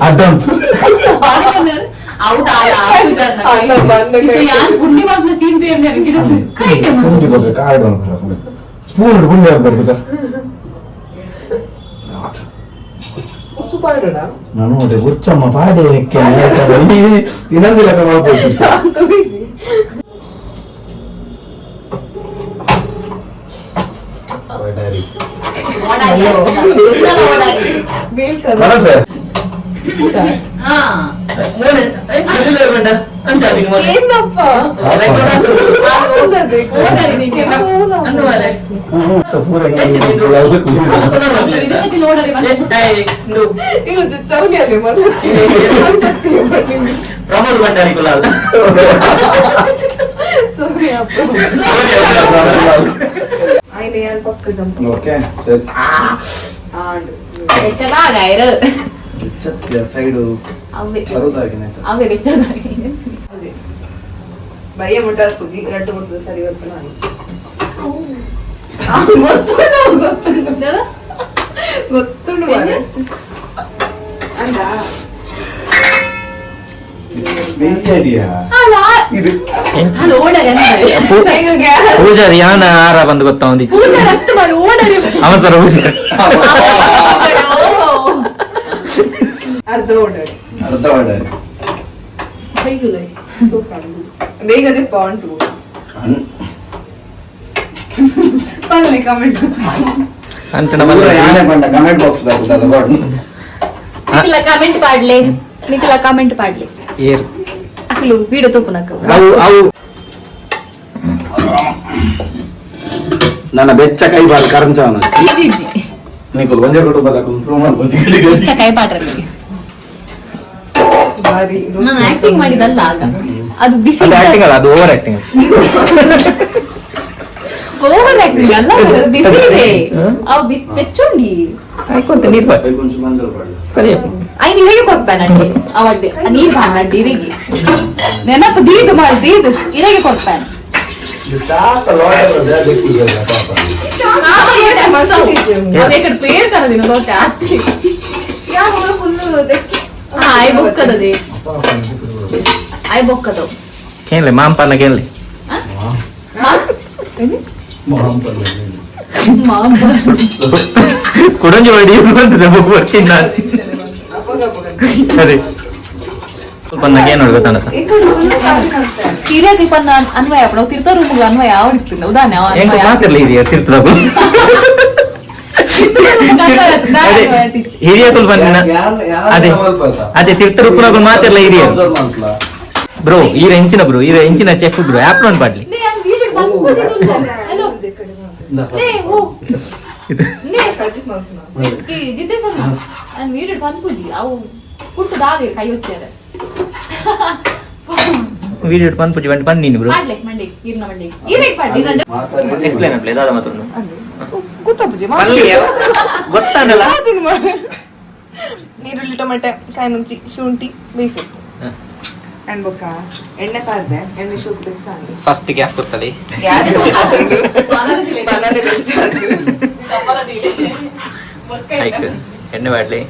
Speaker 4: ಅಡ್ವಾನ್ಸ್ ಸ್ಪೂನ್ ಗುಂಡಿ ಆಗ್ಬಾರ್ದು ನಾನು ನೋಡಿ ಹುಚ್ಚಮ್ಮ ಪಾಡಿ ಇನ್ನೊಂದು ಲೆಕ್ಕ ಮಾಡ್ಬೋದು
Speaker 2: ಪ್ರಮೋದ್ ಭಂಡಾರಿ ಕುಲಾಲ್
Speaker 4: ಸೈಡು
Speaker 1: ಭಯ ಮುಟ್ಟಾರ ಪೂಜಿ ರಡ್ಡು ಮುಟ್ಟದ ಸರಿ ಬರ್ತಾನ ಗೊತ್ತುಂಡು
Speaker 2: ಪೂಜಾರಿ ಯಾನ ಆರ ಬಂದು ಗೊತ್ತಾ ಒಂದಿ ಅವಸರ
Speaker 1: ಅರ್ಧ ಓಡಾಡಿ ಬೇಗದೆ ಪಾಯಿಂಟ್ ಪಲ್ಲಿ ಕಮೆಂಟ್
Speaker 2: ಅಂಚನ
Speaker 4: ಕಮೆಂಟ್ ಬಾಕ್ಸ್
Speaker 5: ಕಮೆಂಟ್ ಪಾಡ್ಲೆ ನಿಖಿಲ ಕಮೆಂಟ್ ಪಾಡ್ಲೆ
Speaker 2: ಏರ್
Speaker 5: ಅಸಲು ವೀಡಿಯೋ ತೋಪುನಕ
Speaker 2: ಅವು
Speaker 4: ನನ್ನ ಬೆಚ್ಚ ಕೈ ಬಾಲ್ ಕರಂಚವನ నీకు కొంచెం కూడా
Speaker 5: ಬೆಚ್ಚ ಕೈ ಪಾಡ್ರಲ್ಲಿ ನಾನು ಆಕ್ಟಿಂಗ್ ಮಾಡಿದಲ್ಲ ಆಗ ಅದು ಬಿಸಿ
Speaker 2: ಆಕ್ಟಿಂಗ್ ಅಲ್ಲ ಅದು ಓವರ್ ಆಕ್ಟಿಂಗ್
Speaker 5: ಓವರ್ ಆಕ್ಟಿಂಗ್ ಅಲ್ಲ ಬಿಸಿ ಇದೆ ಅವು ಬಿಸಿ ಬೆಚ್ಚುಂಡಿ
Speaker 2: ಆಯ್ಕೊಂತ ನೀರು ಬಾ
Speaker 4: కొంచెం మంజలు పడదు
Speaker 2: ಸರಿ
Speaker 5: ಐದು ಇರಗೆ ಕೊಡ್ಪಾನಂడి ಅವಡ್ಡೆ ನೀರು ಬಾಂಡಿ ಇರಗೆ ನೆನಪು ದೀದು ಮಾಡಿ ದೀದು ಇರಗೆ ಕೊಡ್ಪಾನ ఇక్కడ పేరు కదా దీనిలో ఐ బొక్కదది ఐ బొక్కదు
Speaker 2: ಕೇಳಲಿ ಮಾಂಪನ್ನ ಕೇಳಲಿ ಕುಡಂಜಿ ಹೊಡಿ ಬಂದಿದೆ ಮಗು వచ్చింದ ಅದೇ ಸ್ವಲ್ಪ ನನಗೆ ಏನು ಗೊತ್ತಾನ
Speaker 5: ಹಿರಿಯ ಪನ್ನ ಅನ್ವಯ ನಾವು ತಿರ್ತ ರೂಮ್ಗೆ ಅನ್ವಯ ಅವಡಿತ್ತು ಉದಾಹರಣೆ
Speaker 2: ಹೆಂಗ್ ಮಾತಿರ್ಲಿ ಹಿರಿಯ ತಿರ್ತದ ಹಿರಿಯ ತುಲ್ ಬಂದಿನ ಅದೇ ತಿರ್ತರ ಉಪ್ಪುನಾಗ ಮಾತಿರ್ಲ ಹಿರಿಯ ಬ್ರೋ ಈರ ಹೆಂಚಿನ ಬ್ರೋ ಈರ ಹೆಂಚಿನ ಚೆಫ್ ಬ್ರೋ ಆಪ್ ನೋನ್ ಪಾಡ್ಲಿ వీడియో పనిపుచ్చి వంటి పని నేను బ్రో ఎక్స్ప్లెయిన్ అట్లే దాదా మాత్రం ಗೊತ್ತಾಗಲ್ಲ
Speaker 1: ನೀರುಳ್ಳಿ ಟೊಮೆಟೊ ಕಾಯಿ ಮುಂಚಿ ಶುಂಠಿ ಬೇಯಿಸಿಟ್ಟು ಅಂಡ್ ಬೊಕ್ಕ ಎಣ್ಣೆ ಪಾರ್ದೆ ಎಣ್ಣೆ ಶುಂಠಿ ಬೆಚ್ಚಂದು
Speaker 2: ಫಸ್ಟ್ ಗ್ಯಾಸ್ ಕೊಡ್ತದೆ ಎಣ್ಣೆ ಬಾಡ್ಲಿ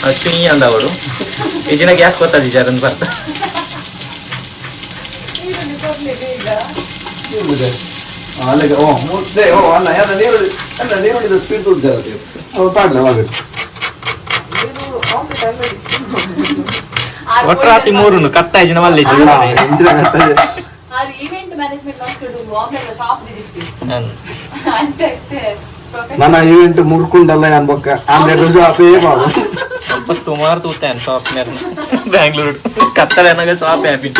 Speaker 2: ಅಷ್ಟೇ ಅಂದವಳು ಇದನ್ನ ಗ್ಯಾಸ್ ಗೊತ್ತದ ಜರನ್ ಬರ್ತ
Speaker 4: ಸ್ಪೀಡ್ ಪಾಡ್ಲ
Speaker 2: ಒಟ್ರಾಸಿ ಮೂರು ಕಟ್ಟಾಯಿ ಜನ ಮಲ್ಲಿ
Speaker 4: మన ఈవెంట్ మురుకుండల్లా అన్బొక్క ఆమ్లెట్ షాపే బాబు
Speaker 2: ಸುಮಾರು ತೂತಾನೆ ಶಾಪ್ ಬ್ಯಾಂಗ್ಳೂರು ಕತ್ತಲೇನಾಗ ಶಾಪ್ ಹ್ಯಾಪಿ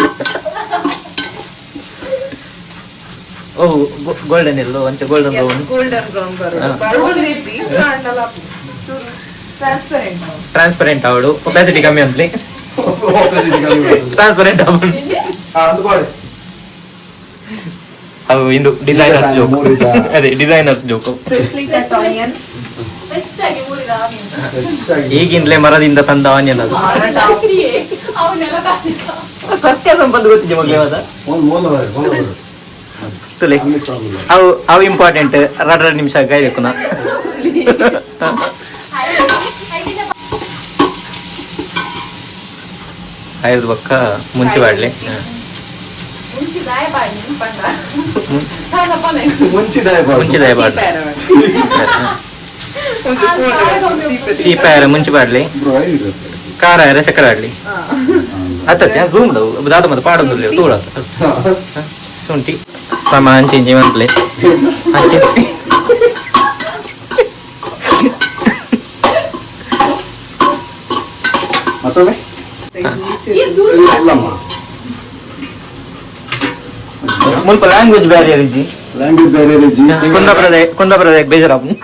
Speaker 2: ಓ ಗೋಲ್ಡನ್ ಎಲ್ಲೋ ಅಂಚೆ ಗೋಲ್ಡನ್ ಬ್ರೌನ್
Speaker 1: ಗೋಲ್ಡನ್ ಬ್ರೌನ್ ಬರೋದು
Speaker 2: ಟ್ರಾನ್ಸ್ಪರೆಂಟ್ ಅವಳು ಒಪಾಸಿಟಿ ಕಮ್ಮಿ ಅಂತಲಿ ಟ್ರಾನ್ಸ್ಪರೆಂಟ್ ಅವಳು ಅವು ಇಂದು ಡಿಸೈನರ್ಸ್ ಜೋಕ್ ಅದೇ ಡಿಸೈನರ್ಸ್ ಜೋಕು ಈಗಿಂದಲೇ ಮರದಿಂದ ತಂದ ಆನಿಯನ್ ಅದು ಸತ್ಯ ಸಂಬಂಧ ಗೊತ್ತಿದೆ ಮಗ್ಲೇ ಅದ ಅವು ಅವು ಇಂಪಾರ್ಟೆಂಟ್ 2 ನಿಮಿಷ ಕಾಯ್ಬೇಕು ನಾ ಐದು ಬೊಕ್ಕ ಮುಂಚೆ ಬಾಡ್ಲಿ ಮುಂಚಿದಾಯ ಬಾಡ್ಲಿ ಚೀಪಾಯರ ಮುಂಚೆ ಬಾಡ್ಲಿ ಖಾರ ಆಯ್ರೆ ಸಕ್ಕರೆ ಆಡ್ಲಿ ಅತ್ತ ಜೂಮ್ ದಾದ ಮತ್ತೆ ಪಾಡೋದಿಲ್ಲ ತೂಳ ಶುಂಠಿ ಪ್ರಮಾಣ ಚೇಂಜ್ ಮಂತ್ಲಿ
Speaker 4: ಮತ್ತೊಮ್ಮೆ
Speaker 2: ಮುಲ್ಪ ಲ್ಯಾಂಗ್ವೇಜ್ ಬ್ಯಾರಿಯರ್ ಇಜ್ಜಿ ಕುಂದಾಪುರದ ಬೇಜಾರಾಪು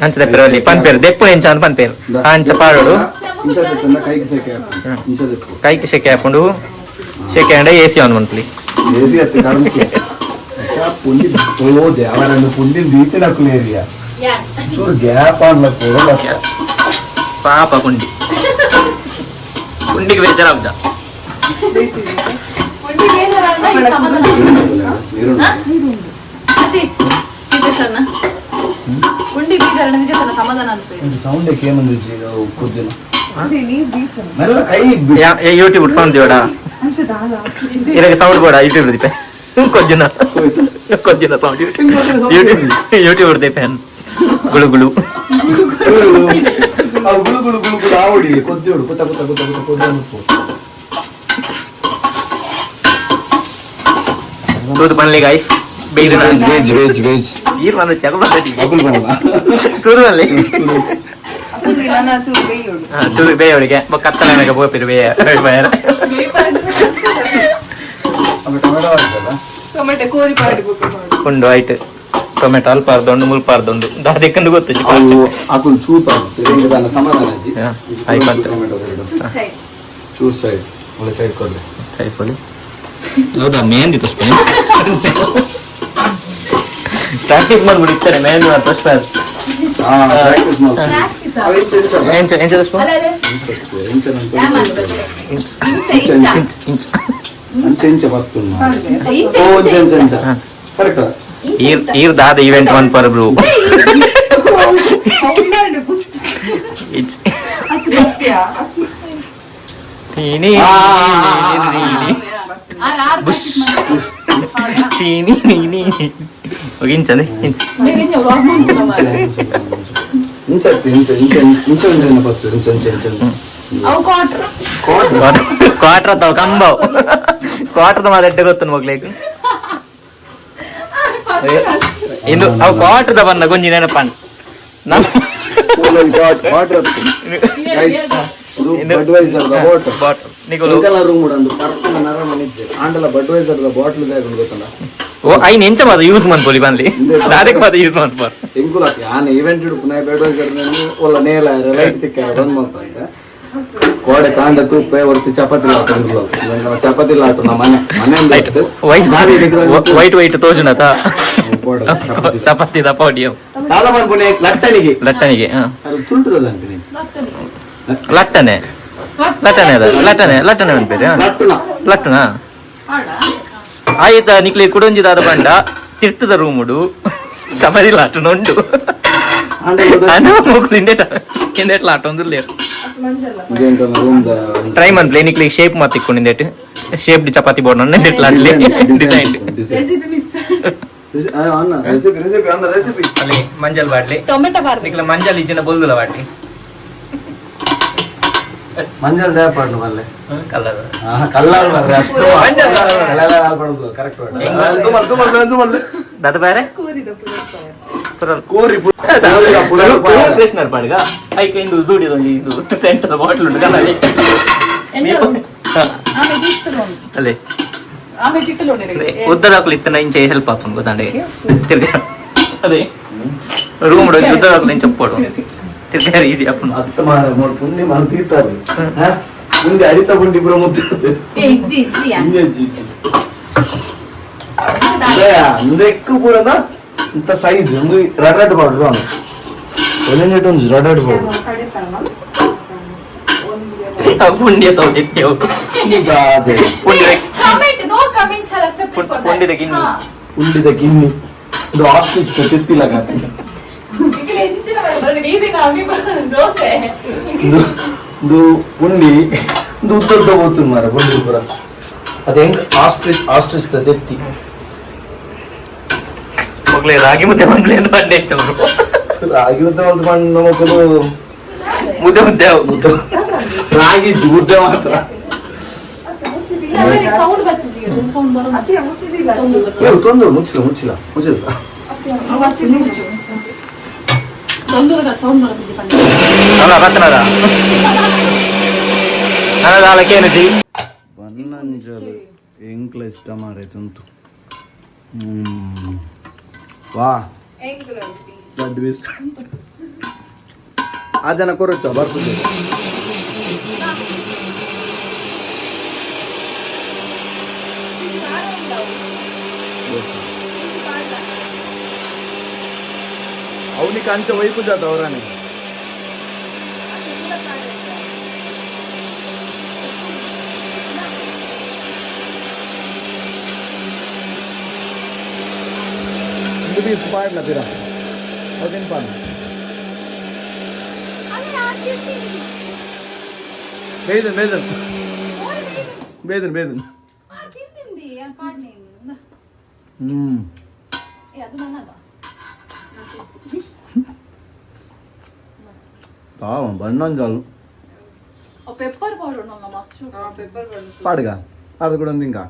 Speaker 2: ಅಂಚದ ಪೆರಲ್ಲಿ ಪನ್ಪೇರು ದೆಪ್ಪು ಎಂಚ ಅಂತ ಪನ್ಪೇರು ಅಂಚ ಪಾಡೋಡು ಕೈకి ಶೆಕೆ ಹಾಕೊಂಡು ಶೆಕೆ ಅಂಡ ಎಸಿ ಆನ್ ಮಂತ್ಲಿ ಪಾಪ ಕುಂಡಿ ಕುಂಡಿಗೆ ಬೇಜಾರಾಗ್ದ ಯೂಟ್ಯೂಬ್ ಫೋನ್ ದಿವಡ ಇರಗೆ ಸೌಂಡ್ ಬೋಡ ಯೂಟ್ಯೂಬ್ ದಿಪೆ ಕೊಜ್ಜಿನ ಸೌಂಡ್ ಯೂಟ್ಯೂಬ್ ದಿಪೆ ಗುಳು ಗುಳು
Speaker 4: ಆವಡಿ ಕೊದ್ದೋಡು ಕುತ್ತ ಕುತ್ತ ಕುತ್ತ ಕುತ್ತ ಕೊದ್ದು
Speaker 2: दूध बनले गाइस
Speaker 4: वेज वेज वेज
Speaker 2: ये वाला चकल बंदी
Speaker 4: अकुल बनला
Speaker 2: दूध बनले
Speaker 1: ಅಪ್ಪು ದಿನ ಚೂರು ಬೇಯೋಡು
Speaker 2: हां दूध ಬೇಯೋಡಿಗೆ ಕತ್ತಲೆನಾಗ ಹೋಗಿ ಬಿರ್ಬೇ ಬಯರ
Speaker 4: ಟೊಮೆಟೊ ಹಾಕಲ್ಲ
Speaker 1: ಟೊಮೆಟೊ ಕೋರಿ ಪಾಡಿ ಬೇಕು ಮಾಡಿ
Speaker 2: ಕೊಂಡು ಆಯ್ತು ಟೊಮೆಟೊ ಅಲ್ಪ ಅರ್ಧೊಂಡು ಮುಲ್ಪ ಅರ್ಧೊಂಡು ದಾದೆಕ್ಕಂದು ಗೊತ್ತು
Speaker 4: ಅಕುಲ್ ಚೂತ ತೆರಿಗೆ ದಾನ ಸಮಾಧಾನ ಅಜ್ಜಿ
Speaker 2: ಆಯ್ ಬಂತು
Speaker 4: ಚೂರ್ ಸೈಡ್ ಒಳ್ಳೆ ಸೈಡ್ ಕೊಡ್ಲಿ
Speaker 2: ಸೈಡ್ ಕೊಡ್ಲಿ ಹೌದಾ ಮೆಹಂದಿ ತೋರಿಸ್ತೀನಿ ಪ್ರಾಕ್ಟೀಸ್ ಮಾಡ್ಬಿಡ್ತಾರೆ ಮೆಹಂದಿ ಮಾಡಿ ತೋರಿಸ್ತಾರೆ
Speaker 4: ಪ್ರಾಕ್ಟೀಸ್ ಮಾಡಿ
Speaker 2: ಎಂಚ ತೋರಿಸ್ಬೋ
Speaker 4: ಇಂಚ ಬರ್ತುಂಡು ಓ ಇಂಚ ಕರೆಕ್ಟ್
Speaker 2: ಈರ್ ದಾದ ಇವೆಂಟ್ ಒನ್ ಪರ್ ಬ್ರೂ
Speaker 5: ನೀನು
Speaker 4: ಇಂಚೆ ಬರ್ತೀವಿ ಇಂಚೆ
Speaker 5: ಅವು ಕ್ವಾರ್ಟರ್
Speaker 2: ಕ್ವಾರ್ಟರ್ ಅತ್ತಾವ ಕಂಬವ್ ಕ್ವಾರ್ಟರ್ ಮಾದೆಟ್ಟೆ ಗೊತ್ತು ಮಗ್ಲಿಗೆ ಇಂದು ಅವು ಕ್ವಾರ್ಟರ್ದ ಬನ್ನ ಗೊಂಜಿ ನೆನಪನ್ ಓ ಐನ್ ಎಂಚ ಮಾತ ಯೂಸ್ ಮಾಡ್ಕೊಳ್ಳಿ ಬಂದ್ಲಿ ಅದಕ್ಕೆ ಮಾತ ಯೂಸ್ ಮಾಡ್ಬಾರ
Speaker 4: ఈవెంట్ బెడ్వైజర్ వాళ్ళ నేల లైట్ తిక్క రన్ ಮಾಡ್ತಾರೆ ಕೋಡೆ ಕಾಂಡ ತುಪ್ಪೆ ಹೊರ್ತಿ ಚಪಾತಿ ಲಾಟು ನಮ್ಮ ಮನೆ
Speaker 2: ವೈಟ್ ತೋಜುನತ ಚಪಾತಿ ದಪ್ಪ ಹೊಡಿಯೋ ಲಟ್ಟಣಿಗೆ ಲಟ್ಟನೆ ಅನ್ಪೇರಿ ಲಟ್ಟಣ ಆಯ್ತಾ ನಿಕ್ಲಿ ಕುಡೊಂಜಿದಾದ ಬಂಡ ತಿರ್ತದ ರೂಮುಡು ಚಪಾತಿ ಲಾಟು ನೊಂಡು ಹಿಂದೇಟ್ ಲಾಟ ಒಂದು ಲೇರು ಟ್ರೈ ಮಾಡ್ಲಿ ನಿಕ್ಲಿ ಶೇಪ್ ಮಾತಿಕ್ಕೊಂಡು ಹಿಂದೇಟ್ ಶೇಪ್ ಡಿ ಚಪಾತಿ ಬೋರ್ಡ್ ಹಿಂದೇಟ್ ಲಾಟ್ಲಿ ಡಿಸೈನ್ ಅಲ್ಲಿ ಮಂಜಲ್ ಬಾಡ್ಲಿ
Speaker 5: ಟೊಮೆಟೊ ಬಾರ್ಲಿ
Speaker 2: ನಿಕ್ಲ ಮಂಜಲ್ ಇಜ್ಜಿನ ಬೊಲ್ದುಲ ಬಾಡ್ಲಿ
Speaker 4: ಮಂಜಲ್ ದೇಪಾಡು ಮಲ್ಲೆ
Speaker 2: ಕಲ್ಲರ್
Speaker 4: ಕಲ್ಲಾಲ್ ಬರ್ರೆ ಮಂಜಲ್ ಕರೆಕ್ಟ್ ಸುಮಾರು
Speaker 2: ದದ ಬೇರೆ ಕೋರಿ ಫ್ರೆಶ್ನರ್ ಪಾಡಿಗ ಐಕ ಇಂದು ದೂಡಿದೊಂದು ಇದು ಸೆಂಟರ್ ಬಾಟಲ್ ಉಂಟು ಕಲ್ಲಲ್ಲಿ ಅಲ್ಲೇ ಉದ್ದದಾಕ್ಲು ಇತ್ತನ ಇಂಚೆ ಹೆಲ್ಪ್ ಹಾಕೊಂಡು ಗೊತ್ತಾಂಡೆ ತಿರ್ಗ ಅದೇ ರೂಮ್ ಉದ್ದದಾಕ್ಲು ಇಂಚ ಪೋಡು ತಿರ್ಗ ಈಸಿ ಹಾಕೊಂಡು
Speaker 4: ಅತ್ತ ಮಾರ ನೋಡಿ ಪುಣ್ಯ ಮಾಡಿ ತೀರ್ತಾರೆ ಮುಂದೆ ಅರಿತ ಬುಂಡಿ ಇಬ್ರು ಮುದ್ದೆ ಅಂದೆಕ್ಕು ಪೂರದ ಇಂಥ ಸೈಜ್ ಒಂದು ರಡಾಡ್ ಬಾರ್ಡ್ರು ಅವನು ಒಂದೊಂದು ಒಂದು ರಡಾಡ್ ಬಾರ್ಡ್ರು
Speaker 2: ಪುಣ್ಯ ತೋದಿತ್ತೇವು ಪುಂಡಿದ ಗಿಣ್ಣಿ
Speaker 4: ಉಂಡಿದ ಗಿಣ್ಣಿ ಇದು ಆಸ್ಟಿಸ್ ತಿತ್ತಿಲ್ಲ ಇದು ಪುಂಡಿ ಇದು ಉದ್ದ ಹೋಗ್ತು ಮಾರ ಪುಂಡಿ ಪುರ ಅದ ಹೆಂಗ್ ಆಸ್ಟ್ರಿಚ್ ತೆತ್ತಿ
Speaker 2: ಮಗ್ಲೇ ರಾಗಿ ಮುದ್ದೆ ಮಂಡ್ಲಿ ಅಂತ ಬಂಡೆ ಚವರು
Speaker 4: ರಾಗಿ ಮುದ್ದೆ ಒಂದು ಮಣ್ಣು ಮಕ್ಕಳು
Speaker 2: ಮುದ್ದೆ
Speaker 4: ರಾಗಿ ಮುದ್ದೆ ಮಾತ್ರ ತೊಂದ್ರೆ ಮುಚ್ಚಿಲ್ಲ
Speaker 2: ಅಲ್ಲ ರತ್ನದ ನನಗೆ ಜಿ
Speaker 4: ಬನ್ನಂಜಲು ಎಂಕ್ಲ ಇಷ್ಟ ಮಾರೈತುಂಟು ವಾ ದೊಡ್ಡ ಬೀಸ್ ಆ ಜನ ಕೊರಚ ಬರ್ತದೆ ಅವನಿಗೆ ಅಂಚ ವೈಪು ಜಾತ ಅವರಾನೆ बीस पाडला तिला अजून पाड बेदन బన్నాంజాలు
Speaker 5: పెప్పర్ పౌడర్ పెప్పర్
Speaker 4: పాడుగా అది కూడా ఉంది ఇంకా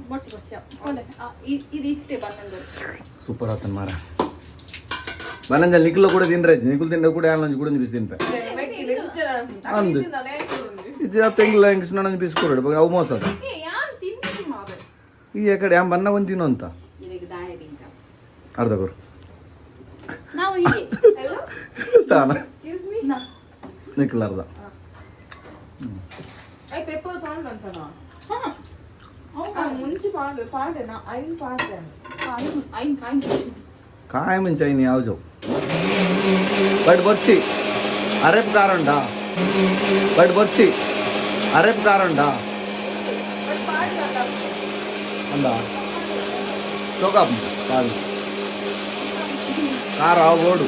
Speaker 5: ఇది ఇస్తే బన్నంజల్
Speaker 4: సూపర్ అవుతుంది మారా బన్నంజల్ నిక్కులో కూడా తినరా నిక్కులు తింటే కూడా ఏళ్ళ నుంచి కూడా చూపిసి తినిపా అందు ఇది ತೆಂಗಿಲ್ಲ ಹೆಂಗ್ ಸ್ನಾನ ಬಿಸ್ಕೊಡು ಅವು ಮೋಸ ಈ ಕಡೆ ಯಾಮ್ ಬನ್ನ ಒಂದು ತಿನ್ನೋ ಅಂತ ಅರ್ಧ ಬರು ಸಾನ ನಿಕ್ಕಲ ಅರ್ಧ ಕಾಯ ಮುಂಚೆ ಯಾವ ಜಾವ್ ಬಟ್ ಬಚ್ಚಿ ಅರೆಪ್ ಕಾರಂಡಾ ಬಟ್ ಬಚ್ಚಿ ಅರೆಪ್ ಕಾರಂಡಾ ಅಂದ ಶೋಕಾಪ್ ಕಾದು కారు ఆవు ఓడు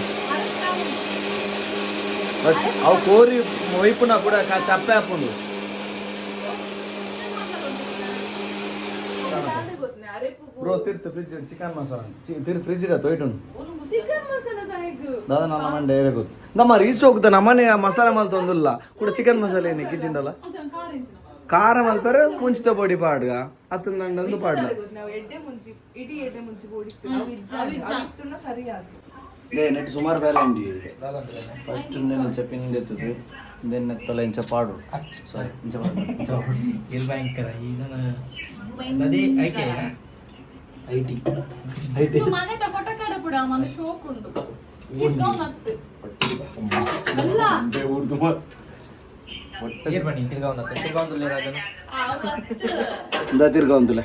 Speaker 4: అవు కోరి వైపున కూడా చెప్పేప్పుడు ಬ್ರೋ ತಿರ್ತು ಫ್ರಿಜ್ ಚಿಕನ್ ಮಸಾಲ ತಿರ್ತು ಫ್ರಿಜ್ ಇರ ತೊಯ್ಟುಂಡು
Speaker 5: ಚಿಕನ್ ಮಸಾಲದ ಹೇಗೆ
Speaker 4: ದಾದ ನನ್ನ ಮಂಡೆ ಏರೆ ಗೊತ್ತು ನಮ್ಮ ರೀಸ್ ಹೋಗ್ದ ನಮ್ಮನೆ ಮಸಾಲೆ ಮಲ್ ತೊಂದಿಲ್ಲ ಕೂಡ ಚಿಕನ್ ಮಸಾಲೆ ಏನೇ ಕಿಚಿಂಡಲ್ಲ ಖಾರ ಮಲ್ಪರೆ ಮುಂಚಿತ ಪೊಡಿ ಪಾಡ್ಗ ಅತ್ತು ನಂದು ಪಾಡ್ಲ
Speaker 1: ನಾವು ಇಡೀ ಎಡ್ಡೆ ಮುಂಚಿ ಬೋಡಿತ್ತು ನಾವು ಇಜ್ಜಾನ ಸರಿ ಆಯ್ತು
Speaker 4: ನೆಟ್ ಸುಮಾರು ಬೇಲೆ ಉಂಡಿ ಫಸ್ಟ್ ಇಂಚ ಪಿನ್ ಎತ್ತದು ದೆನ್ ಎತ್ತಲ ಇಂಚ ಪಾಡು ಸಾರಿ ಇಂಚ ಪಾಡು
Speaker 2: ಇದು ಭಯಂಕರ ಈಗ ಅದೇ ಐಟಿ
Speaker 4: ಐಟಿ
Speaker 5: ಇದು ಮನೆ ಫೋಟೋ ಕಾಡ ಬಿಡ ಮನೆ ಶೋಕ್ ಉಂಟು ಕಿತ್ಕೊ ಮತ್ತೆ ಅಲ್ಲ
Speaker 2: ಏರ್ ಬನ್ನಿ ತಿರ್ಗಾವಂತಲ್ಲ ರಾಜನ
Speaker 4: ತಿರ್ಗಾವಂತಲೆ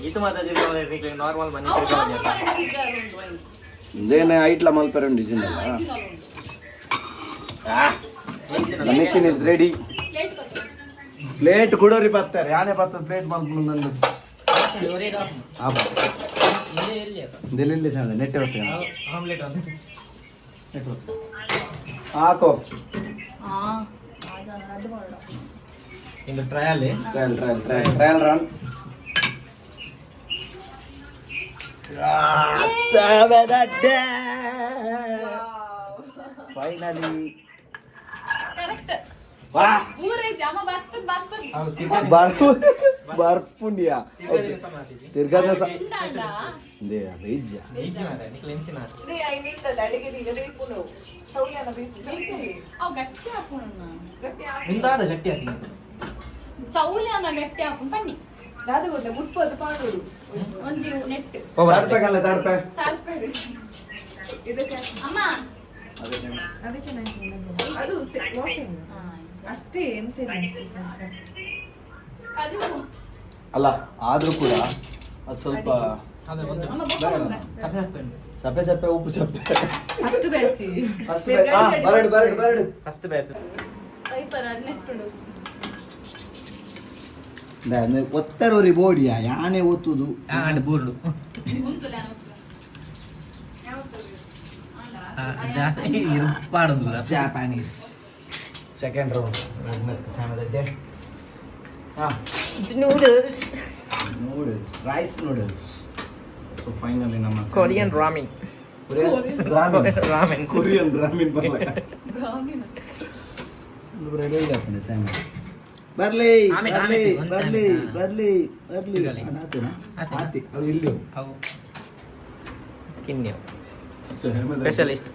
Speaker 2: ಇದು ಮಾತ್ರ ತಿರ್ಗಾವ ನಾರ್ಮಲ್ ಮನೆ ತಿರ್ಗಾವ
Speaker 4: ಇದೇನೆ ಐಟ್ಲ ಮಲ್ಪರೆ ಉಂಡು ಜಿಂದಲ್ಲ ಮಿಷಿನ್ ಇಸ್ ರೆಡಿ ಪ್ಲೇಟ್ ಕೊಡೋರಿ ಬರ್ತಾರೆ ಯಾನೇ ಬರ್ತಾರೆ ಪ್ಲೇಟ್ ಮಲ್ಕೊಂಡು ನಂದು ದಿಲ್ಲಿ ನೆಟ್ಟೆ ಹೋಗ್ತೇನೆ
Speaker 2: ಆಮ್ಲೆಟ್ ಅಂತ
Speaker 4: ಹಾಕೋ
Speaker 2: ಇಂದು trial
Speaker 4: trial run finally
Speaker 5: correct
Speaker 4: ವಾ
Speaker 5: ಪೂರೆ ಜಾಮ ಬರ್ತದ
Speaker 4: ಬರ್ಪುಂಡಿಯಾ ತಿರ್ಗಾದ ದೇ ವೆಜ್
Speaker 1: ಅಡಿಗೆ ಬೇಕು ನಾವು ಸೌಲ್ಯನ ಬೇಕು
Speaker 5: ಅವ್ ಗಟ್ಟಿ ಹಾಕೋಣ
Speaker 2: ಮುಂದಾದ ಗಟ್ಟಿ ಆತಿ
Speaker 5: ಚೌಲ್ಯನ ಗಟ್ಟಿ ಹಾಕೊಂಡು ಬನ್ನಿ
Speaker 1: ಅದು ಗೊತ್ತ ಮುಟ್ಪೋದು ಪಾಡೋದು
Speaker 5: ಒಂಜಿ ನೆಟ್
Speaker 4: ತಡ್ಪೇಕಲ್ಲ ತಡ್ಪೆ
Speaker 5: ತಾಡ್ಬೇಡಿ
Speaker 1: ಇದಕ್ಕೆ
Speaker 5: ಅಮ್ಮ
Speaker 1: ಅದಕ್ಕೆ ಅದು ವಾಷಿಂಗ್ ಅಷ್ಟೇ ಎಂತ
Speaker 5: ಅದು
Speaker 4: ಅಲ್ಲ ಆದ್ರೂ ಕೂಡ ಅದು ಸ್ವಲ್ಪ
Speaker 2: ಅದೇ ಒಂದು
Speaker 5: ಅಮ್ಮ
Speaker 2: ಚಪ್ಪೆ ಹಾಕ್ಕೊಂಡು
Speaker 4: ಚಪ್ಪೆ ಚಪ್ಪೆ ಉಪ್ಪು ಚಪ್ಪೆ
Speaker 1: ಅಷ್ಟು ಬ್ಯಾಚಿ
Speaker 4: ಅಷ್ಟು ಬರಡು
Speaker 2: ಫಸ್ಟ್ ಬ್ಯಾಚ್
Speaker 5: ಪೈಪರ್ ನೆಟ್ ಉಂಡು
Speaker 4: ಒತ್ತರೋರಿ ಬೋಡಿಯಾ ಯಾನೆ ಒತ್ತುದು
Speaker 2: ಆಂಡ್ ಬೂರ್ಡು
Speaker 5: ಉಂಟುಲ
Speaker 2: ಪಾಡೋದಿಲ್ಲ
Speaker 4: ಜಾಪಾನೀಸ್ ಸೆಕೆಂಡ್ ರೌಂಡ್ ಸಾಮದಡ್ಡೆ noodles rice noodles so finally ನಮ್ಮ
Speaker 2: Korean ramen ramen
Speaker 4: Korean ramen
Speaker 5: ಬ್ರಾಹ್ಮಣ
Speaker 4: ಬರ್ಲಿ
Speaker 2: ಆಮೇಲೆ,
Speaker 4: ಬರ್ಲಿ
Speaker 2: ಒಂದು
Speaker 4: ಬರ್ಲಿ
Speaker 2: ಆಮೇಲೆ,
Speaker 4: ಬರ್ಲಿ ಬರ್ಲಿ
Speaker 2: ಇರಲಿ.
Speaker 4: ಆತೇನಾ
Speaker 2: ಆತೇನಾ?
Speaker 4: ಆತಿ ಅವು ಇಲ್ಲಿ
Speaker 2: ಅವು ಕಿನ್ಯವು ಸ್ಪೆಷಲಿಸ್ಟ್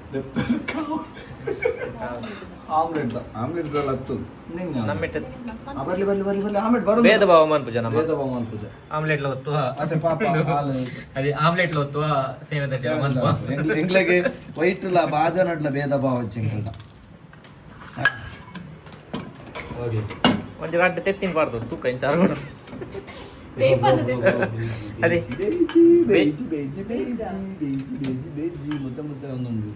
Speaker 4: ಆಮ್ಲೆಟ್ ಆಮ್ಲೆಟ್ ಬರಲ್ಲ ಹತ್ತು
Speaker 2: ನಮ್ಮೆಟ್ಟ
Speaker 4: ಬರ್ಲಿ ಬರ್ಲಿ ಬರ್ಲಿ ಬರ್ಲಿ ಆಮ್ಲೆಟ್ ಬರೋದು
Speaker 2: ಭೇದ ಭಾವ ಮನ್ ಪೂಜಾ ನಮ್ಮ
Speaker 4: ಭೇದ ಭಾವ ಅಂತ ಪೂಜೆ
Speaker 2: ಆಮ್ಲೆಟ್ లో ಒತ್ತುವ
Speaker 4: ಅದೇ ಪಾಪ ಹಾಲು
Speaker 2: ಅದೇ ಆಮ್ಲೆಟ್ లో ಒತ್ತುವ ಸೇವೆ ದಜ್ಜ ಮನ್ಪ
Speaker 4: ಎಂಗ್ಲೆಗೆ ವೈಟ್ ಲ ಬಾಜ ನಡ್ಲ ಭೇದ ಭಾವ ಚಿಂಕಲ್ದ ಹೋಗಿ
Speaker 2: ಒಂದು ಗಂಟೆ ತೆತ್ತಿನ ಬಾರ್ದು ತೂಕ ಇಂಚಾರು
Speaker 5: ಪೇಪರ್
Speaker 2: ಅದೇ
Speaker 4: ಬೇಜಿ ಬೇಜಿ ಬೇಜಿ ಬೇಜಿ ಬೇಜಿ ಬೇಜಿ ಬೇಜಿ ಮುದ್ದೆ ಮುದ್ದೆ ಒಂದೊಂದು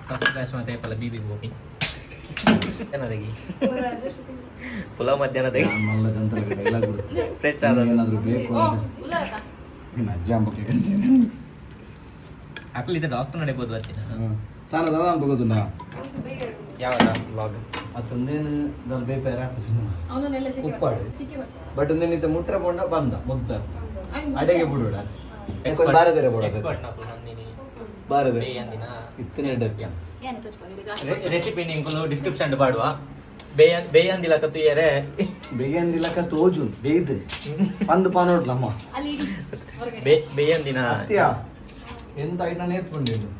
Speaker 2: ಫಸ್ಟ್ ಬ್ಯಾಚ್ ಮತ್ತೆ ಪಲ ಬಿಬಿ ಗೋಪಿ ಏನದಾಗಿ ಪುಲಾವ್ ಮಧ್ಯಾಹ್ನದಾಗಿ
Speaker 4: ಮಲ್ಲ ಜಂತರ ಡೈಲಾಗ್ ಬಿಡುತ್ತೆ
Speaker 2: ಫ್ರೆಶ್ ಆದ
Speaker 4: ಏನಾದರೂ ಬೇಕು
Speaker 5: ಓ
Speaker 4: ಅಂದ್ರೆ
Speaker 5: ಉಲ್ಲರಕ
Speaker 4: ನಿನ್ನ ಅಜ್ಜ ಅಂಬಕ್ಕೆ ಹೇಳ್ತೀನಿ
Speaker 2: ಅಕ್ಕಲಿದ್ದ ಡಾಕ್ಟರ್ ನಡೆಬೋದು ಬರ್ತೀನಿ
Speaker 4: ಸಾಲ ದಾದಾ ಅಂತ ಗೊತ್ತುಂಡ
Speaker 2: ಯಾವಾಗ ಬ್ಲಾಗ್
Speaker 4: ಅತ್ತೊಂದೇನು ದಾಲ್ ಬೇಪೇರ
Speaker 5: ಅವನನ್ನೆಲ್ಲ
Speaker 4: ಉಪ್ಪಾಡು
Speaker 5: ಸಿಕ್ಕಿ ಬರ್ತಾರೆ
Speaker 4: ಬಟ್ ಒಂದೇನಿತ್ತ ಮುಟ್ರ ಬೋಂಡ ಬಂದ ಮುಗ್ದ
Speaker 5: ಅವ್ನು
Speaker 4: ಅಡೆಗೆ ಬಿಡೋಡ ಬಾರದರೆ ಬೋಡ
Speaker 2: ಎಕ್ಸ್ಪರ್ಟ್ ನಾವು ನಂದಿನಿ
Speaker 4: ಬಾರದೆ
Speaker 2: ಅಂದಿನ
Speaker 4: ಇತ್ತನೇ ಡಬ್ಬ
Speaker 5: ಏನು ತೋಚ್ಕೊಂಡು
Speaker 2: ರೆಸಿಪಿ ನಿಂಕುಲು ಡಿಸ್ಕ್ರಿಪ್ಷನ್ ಪಾಡುವ ಬೇಯಂದಿಲ್ಲ ಕತ್ತುಯರೆ
Speaker 4: ಬೇಗಂದಿಲ್ಲಕ ತೋಜು ಬೇಯ್ದು ಪಂದು ಪಾನೋಡ್ಲಮ್ಮ
Speaker 5: ಅಲ್ಲಿ ಇಡಿ ಹೊರಗಡೆ
Speaker 2: ಬೇಯಂದಿನ
Speaker 4: ಅತ್ಯಾ ಎಂತ ಐಟ ನೇರ್ಕೊಂಡಿದ್ದು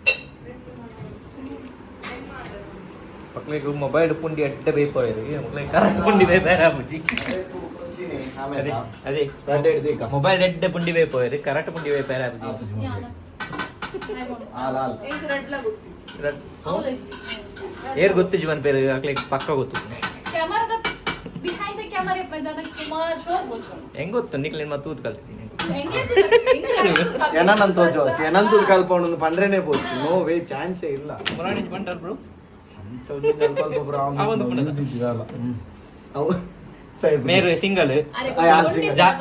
Speaker 2: ಮಕ್ಕಳಿಗೆ ಮೊಬೈಲ್ ಪುಂಡಿ ಅಡ್ಡ ಬೇಯ್ಪೋಯರು ಮಕ್ಕಳಿಗೆ ಕರೆಕ್ಟ್ ಪುಂಡಿ ಬೇಯ್ಪಾರ ಬುಜ್ಜಿ ಅದೇ ಮೊಬೈಲ್ ರೆಡ್ ಪುಂಡಿ ಬೇಯ್ಪೋಯರು ಕರೆಕ್ಟ್ ಪುಂಡಿ ಬೇಯ್ಪಾರ ಬುಜ್ಜಿ
Speaker 4: ಹಾಲ್ ಹಾಲ್
Speaker 1: ಎಂಕ್ ರೆಡ್ಲ ಗೊತ್ತಿಚ್ಚಿ
Speaker 2: ಏರ್ ಗೊತ್ತು ಜೀವನ್ ಪೇರು ಹಾಕ್ಲಿಕ್ಕೆ ಪಕ್ಕ ಗೊತ್ತು
Speaker 5: ಕ್ಯಾಮರಾದ ಬಿಹೈಂಡ್ ದ ಕ್ಯಾಮರಾ ಇಪ್ಪ ಜನಕ್ಕೆ ಸುಮಾರು ಶೋರ್ ಗೊತ್ತು
Speaker 2: ಹೆಂಗ್ ಗೊತ್ತು ನಿಕ್ಲಿನ ಮತ್ತೆ ಊದ್ ಕಲ್ತಿದ್ದೀನಿ
Speaker 4: ಏನನ್ನ ತೋಚవచ్చు ಏನಂತ ಕಲ್ಪೊಂಡು ಪಂಡ್ರೆನೆ ಪೋಚು ನೋ ವೇ ಚಾನ್ಸೇ ಇಲ್ಲ
Speaker 2: ಮುರಾಣಿಂಚ್ ಬಂಟಾರ್ ಬ್ರೋ ಮೇರು ಸಿಂಗಲ್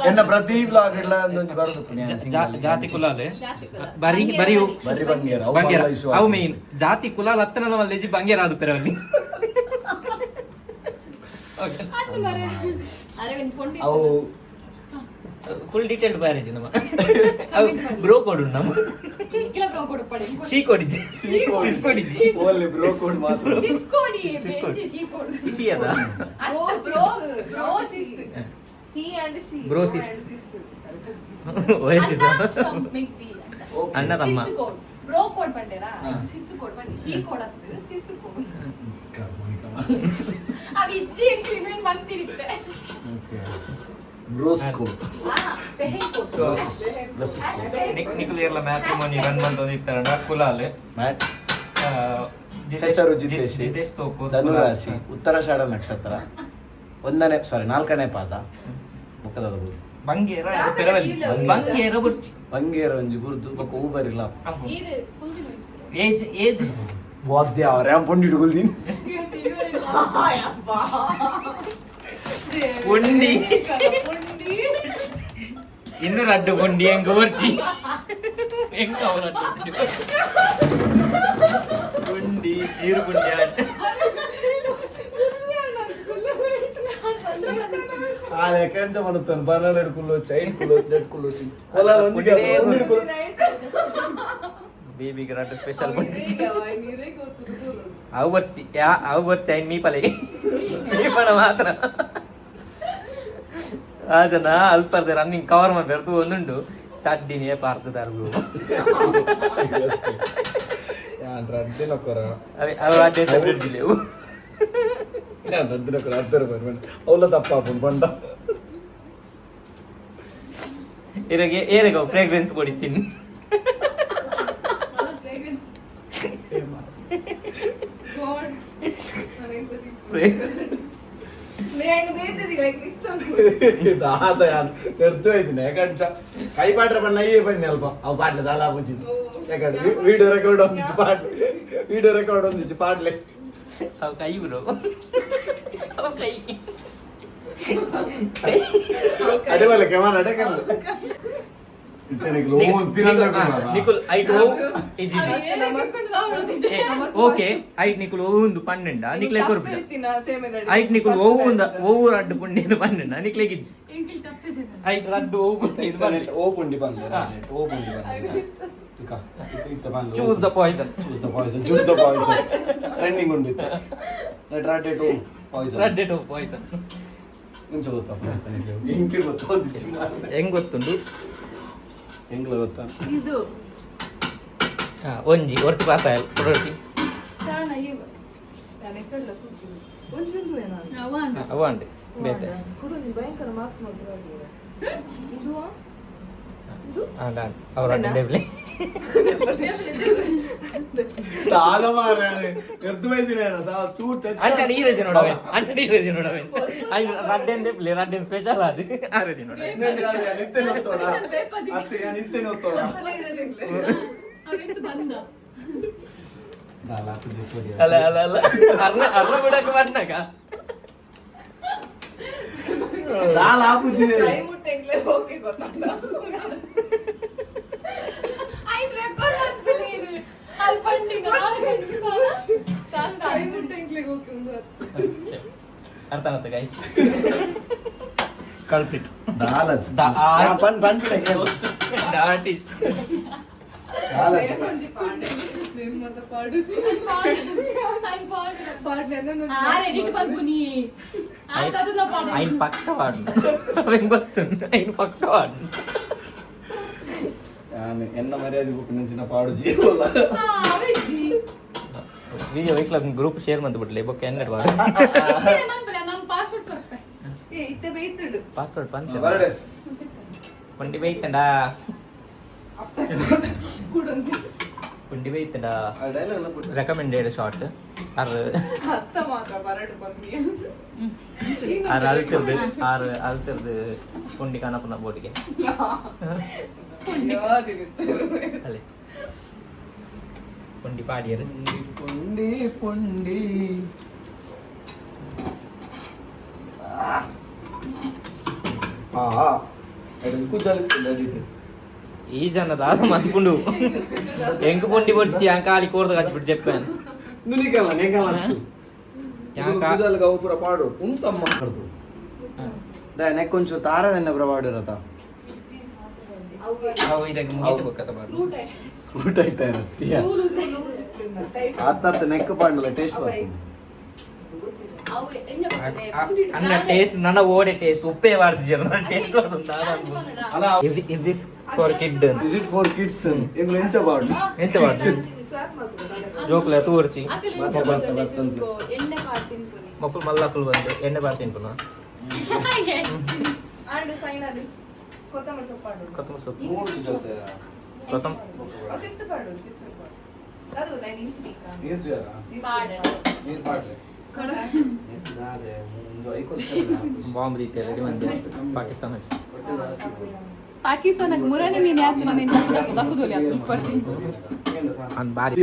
Speaker 4: ಎನ್ನ ಪ್ರತಿ ಬ್ಲಾಗ್ ಇಲ್ಲ ಬರೋದು
Speaker 2: ಜಾತಿ ಕುಲಾಲ್ ಬರಿ ಬರಿ
Speaker 4: ಬರ್ರಿ ಬಂಗೇರ
Speaker 2: ಬಂಗೇರ ಅವು ಮೇನ್ ಜಾತಿ ಕುಲಾಲ್ ಹತ್ತನ ಮಲ್ಲೆಜಿ ಬಂಗೇರ ಆದು ಪೆರವಲ್ಲಿ
Speaker 5: ಅದು ಮರೆ ಅರವಿಂದ್ ಪೊಂಡಿ
Speaker 4: ಅವು
Speaker 2: ಫುಲ್ ಡೀಟೇಲ್ಡ್ ಬ್ಯಾರೇಜ್ ನಮ್ಮ ಬ್ರೋ ಕೊಡು ನಮ್ಮ
Speaker 5: ಕಿಲ ಬ್ರೋ ಕೊಡು ಪಡೆ
Speaker 2: ಶೀ ಕೊಡಿಜ್ಜಿ ಕೊಡಿಜ್ಜಿ
Speaker 4: ಓನ್ಲಿ ಬ್ರೋ ಕೋಡ್ ಮಾತ್ರ
Speaker 5: ಸಿಸ್ಕೋಡಿ ಬೆಂಚಿ ಶೀ ಕೊಡು
Speaker 2: ಸಿಸಿ ಅದ
Speaker 5: ಅತ್ತ bro sis
Speaker 1: he and she
Speaker 2: Bro,
Speaker 1: no
Speaker 2: sis.
Speaker 1: and sis.
Speaker 2: ವಯಸ್ಸಿದ
Speaker 5: ಮಿಕ್ತಿ
Speaker 2: ಅಣ್ಣ ತಮ್ಮ
Speaker 5: ಸಿಸ್ ಕೋಡ್ ಬ್ರೋ ಕೋಡ್ ಪಂಡೆರಾ ಸಿಸ್ ಕೋಡ್ ಪಂಡಿ ಶೀ ಕೋಡ್ ಅತ್ತ ಸಿಸ್ ಕೋಡ್ ಅವಿ ಇಜ್ಜಿ ಇಂಪ್ಲಿಮೆಂಟ್ ಮಾಡ್ತಿರುತ್ತೆ
Speaker 4: ಬ್ರೋಸ್ ಕೋಡ್
Speaker 5: ಪೆಹೆ ಕೋಡ್
Speaker 2: ನಿಕ್ಲಿಯರ್ಲ ಮ್ಯಾಟ್ರಿಮೋನಿ ರನ್ ಬಂದಿರ್ತಾರಣ್ಣ ಕುಲಾಲ್
Speaker 4: ಮ್ಯಾಟ್ ಹೆಸರು
Speaker 2: ಜಿತೇಶ್ ತೋಕು
Speaker 4: ಧನುರಾಶಿ ಉತ್ತರಾಷಾಢ ನಕ್ಷತ್ರ 4ನೇ ಪಾದ ಮುಖದ
Speaker 2: ಬಂಗೇರ ಪೆರವಲ್ಲಿ ಬಂಗೇರ ಬುರ್ಚಿ
Speaker 4: ಬಂಗೇರ ಒಂಜಿ ಗುರುತು ಬೊಕ ಊಬರಿಲ್ಲ
Speaker 5: ಇದು ಫುಲ್
Speaker 2: ಏಜ್
Speaker 4: ವಾದ್ಯ ರ್ಯಾಂ ಪೊಂಡಿ ಗುಲ್ದಿನ್
Speaker 2: ಪುಂಡಿ ಇನ್ನು ರಡ್ಡು ಪುಂಡಿ ಹೆಂಗ ಬರ್ಚಿ ಹೆಂಗ ಅವ್ರ ಪುಂಡಿ ನೀರು ಪುಂಡಿ
Speaker 4: ಆಲೆ ಕೆಂಚ ಮಾಡುತ್ತಾನೆ ಬನಾನ ಹಿಡ್ಕೊಳ್ಳೋ ಚೈನ್ ಕುಲ್ಲೋ ಥ್ರೆಡ್ ಕುಲ್ಲೋ
Speaker 2: ಬೇಬಿಗೆ ರಡ್ಡು ಸ್ಪೆಷಲ್ ಪುಂಡಿ ಅವು ಬರ್ಚಿ ಐನ್ ಮೀಪಲೆ ಮೀಪಣ ಮಾತ್ರ ಆ ಜನ ಅಲ್ಪರ್ದೆ ರನ್ನಿಂಗ್ ಕವರ್ ಮಾಡಿ ಬೆರ್ತು ಒಂದುಂಡು ಚಡ್ಡಿನೇ ಪಾರ್ತದಾರ್ಗು ಅವು ಅಡ್ಡೆ ಬಿಡ್ದಿಲ್ಲೆವು
Speaker 4: ಅವಳ ತಪ್ಪಾಪುಂಡು ಬಂಡ
Speaker 2: ಇರಗೆ ಏರೆಗ ಫ್ರೇಗ್ರೆನ್ಸ್ ಕೊಡಿತೀನಿ
Speaker 1: God. నేను ಬೇತದಿ ಲೈಕ್
Speaker 4: ದಾದ ಯಾರು ಎಡ್ತು ಹೋಯ್ತೀನಿ ಯಾಕಂಚ ಕೈ ಪಾಟ್ರೆ ಬಣ್ಣ ಅಯ್ಯೇ ಬನ್ನಿ ಅಲ್ಪ ಅವು ಪಾಟ್ಲೆ ದಾಲ ಹಾಕಿದ್ದು ಯಾಕಂದ್ರೆ ವಿಡಿಯೋ ರೆಕಾರ್ಡ್ ಒಂದಿச்சு ಪಾಟ್ಲೆ
Speaker 2: ಅವು ಕೈ ಬಿಡು ಅವು ಕೈ
Speaker 4: ಅಡಿವಲ್ಲ ಕೆಮಾರ ಅಡಕಲ್ಲ
Speaker 2: ನಿಕುಲ್ ಐಟ್ ಇಜಿ ಓಕೆ ಐಟ್ ನಿಕುಲ್ ಒಂದು ಪನ್ನೆಂಡ ನಿಕ್ಲೆ ಕೊರ್ಪು ಐಟ್ ನಿಕುಲ್ ಓವು ರಡ್ಡು ಪುಂಡಿನ ಪನ್ನೆಂಡ ನಿಕ್ಲೆ ಗಿಜ್ಜಿ ಐಟ್ ರಡ್ಡು ಓವು ಪುಂಡಿನ ಪನ್ನೆಂಡ
Speaker 4: ಓ ಪುಂಡಿ ಬಂದೆ
Speaker 2: ಚೂಸ್ ದ ಪಾಯ್ಸನ್
Speaker 4: ಟ್ರೆಂಡಿಂಗ್ ಉಂಡಿತ್ತು
Speaker 2: ರಡ್ಡೆ ಟು ಪಾಯ್ಸನ್
Speaker 4: ಮುಂಚೆ
Speaker 2: ಹೆಂಗ್ ಗೊತ್ತುಂಡು
Speaker 4: ಹೆಂಗ್ಲ ಗೊತ್ತಾ
Speaker 5: ಇದು
Speaker 2: ಒಂಜಿ ಒರ್ತಿ ಪಾಸ್ ಆಯಲ್ ಕೊಡೋಟಿ
Speaker 1: ಚಾನ ಇವ ನಾನು ಎಕ್ಕಡ್ಲ ಒಂಚೂರು ಏನೋ
Speaker 2: ಅವ ಅಂಡೆ ಬೇತೆ
Speaker 1: ಕುಡು ನೀ ಭಯಂಕರ ಮಾಸ್ಕ್ ಮಾಡ್ತಾರೆ ಇದು
Speaker 2: ಆಂಡ ಅವರ ಡೆಬ್ಲಿ
Speaker 4: ತಾಲ ಮಾರಾನೆ ಎರ್ದು ಬೈದಿನ ತೂಟ
Speaker 2: ಅಂಟಡಿ ಈ ರೇಜಿ ನೋಡವೆ ರಡ್ಡೆನ್ ಡೆಬ್ಲಿ ರಡ್ಡೆನ್ ಸ್ಪೆಷಲ್ ಅದು ಆ ರೇಜಿ ನೋಡವೆ
Speaker 4: ನಿತ್ಯ ನೋಡ್ತೋಣ ಅಷ್ಟೇ ನಿತ್ಯ ನೋಡ್ತೋಣ
Speaker 5: ಅವೆಂತು ಬಂದ
Speaker 2: ಅಲ್ಲ ಅರ್ನ ಬಿಡಕ್ಕೆ ಬಂದಾಗ
Speaker 4: ದಾಲ್ ಆಪುಜಿ
Speaker 1: ಕೈ ಮುಟ್ಟೆಂಗ್ಲೆ ಓಕೆ ಗೊತ್ತಾಗ
Speaker 5: ಐ ರೆಕಾರ್ಡ್ ಆಗ್ತಿಲ್ಲ ಅಲ್ಲಿ ಪಂಡಿಂಗ್ ನಾನು
Speaker 1: ಕೈ ಮುಟ್ಟೆಂಗ್ಲೆ ಓಕೆ ಒಂದು
Speaker 2: ಅರ್ಥ ಆಗುತ್ತೆ ಗೈಸ್ ಕಲ್ಪಿಟ್
Speaker 4: ದಾಲ್ ಪನ್ ಪನ್
Speaker 2: ಆರ್ಟಿಸ್ಟ್
Speaker 1: ಒಂಜಿ ಪಾಂಡೆ ನಿರ್ಮತ ಪಾಡುಜಿ ಪಾಡ್ನೆ
Speaker 5: ಆರೆ ಎಡಿಟ್ ಮಾಡ್ಬುನಿ ಆತದಲ್ಲ ಪಾಡು
Speaker 2: ಐನ್ ಪಕ್ಕ ವಾಡು ಅವೆಂಗ್ ಗೊತ್ತುಂಟು ಐನ್ ಪಕ್ಕ ವಾಡು
Speaker 4: ಎನ್ನ ಮರ್ಯಾದೆ ಬುಕ್ ನೆಂಚಿನ ಪಾಡುಜಿ
Speaker 5: ಅವೆಜ್ಜಿ
Speaker 2: ವಿಡಿಯೋ ವೈಕ್ಲ ಗ್ರೂಪ್ ಶೇರ್ ಮಾಡ್ದು ಬಿಡ್ಲಿ ಬೊಕ್ಕ ಎನ್ನಡ್ ವಾಡು
Speaker 5: ಇತ್ತೆ ಮಂಪಲೆ ನಮ್ಮ ಪಾಸ್ವರ್ಡ್ ಕೊಡ್ತೆ
Speaker 1: ಏ ಇತ್ತೆ ಬೇಯ್ತಿಡು
Speaker 2: ಪಾಸ್ವರ್ಡ್ ಪಂಚ
Speaker 4: ಬರಡೆ
Speaker 2: ಪುಂಡಿ ಬೈತಂಡ
Speaker 1: ಕುಡೊಂಜಿ
Speaker 2: ಪುಂಡಿ ಬೈತಂಡ
Speaker 4: ಆ ಡೈಲಾಗ್ ಪುಟ್
Speaker 2: ರೆಕಮೆಂಡೆಡ್ ಶಾರ್ಟ್ ಆರ್
Speaker 1: ಅತ್ತ ಮಾತ್ರ ಬರಡು ಬಂದಿ
Speaker 2: ಆರ್ ಅಲ್ತಿರ್ದು ಪುಂಡಿ ಕಾಣಪುನ ಬೋಟಿಗೆ ಅಲ್ಲೇ ಪುಂಡಿ ಪಾಡಿಯರು
Speaker 4: ಪುಂಡಿ ಪುಂಡಿ ಅದನ್ನು ಕೂದಲು ಅಡಿಟ್
Speaker 2: ఈ జన దాసం అనుకుండు ఎంకు పొండి వచ్చి అంకాలి కూరద కచ్చిపెట్టి చెప్పాను
Speaker 4: నువ్వు నీకల్లా నేను కల్లా ಪೂರ ಪಾಡು ಉಂತಮ್ಮ ನೆಕ್ ಒಂಚೂರು ತಾರದನ್ನ ಪೂರ ಪಾಡಿರತ್ತ ಫ್ರೂಟ್ ಆಯ್ತಾ ಇರತ್ತೀಯ ಆತ ನೆಕ್ ಪಾಡಲ್ಲ ಟೇಸ್ಟ್
Speaker 2: ಅನ್ನ ಟೇಸ್ಟ್ ನನ್ನ ಓಡೆ ಟೇಸ್ಟ್ ಉಪ್ಪೇ ಮಾಡ್ತಿದ್ಯ taste is this for kid
Speaker 4: is it for kids ಎಂಗ್ಲು ಎಂಚ ಪಾಡು
Speaker 2: ಎಂತ ಮಾಡ್ತಿ ಜೋಕ್ಲೆ ತೂರ್ಚಿ ಮಕ್ಕಳು ಮಲ್ಲಕ್ಕಳು ಬಂದು ಎಣ್ಣೆ ಬಾರ್ ತಿನ್ಪುನ
Speaker 1: ಕೊತ್ತಂಬರಿ ಸೊಪ್ಪು
Speaker 2: ಕೊತ್ತಂಬರಿ ಸೊಪ್ಪು
Speaker 4: ಮೂರು ಜೊತೆ ನೀರು ಪಾಡ್ಲೆ
Speaker 2: ಬಾಂಬ್ ರೀತಿಯ ರೆಡಿ ಮಂದಿ ಪಾಕಿಸ್ತಾನ
Speaker 5: ಪಾಕಿಸ್ತಾನಕ್ಕೆ ಮುರಣಿ ಮೀನು ಯಾಕೆ ನಾನು ದಕ್ಕದೋಲಿ ಅದು ಕೊಡ್ತೀನಿ
Speaker 2: ಅನ್ ಬಾರಿ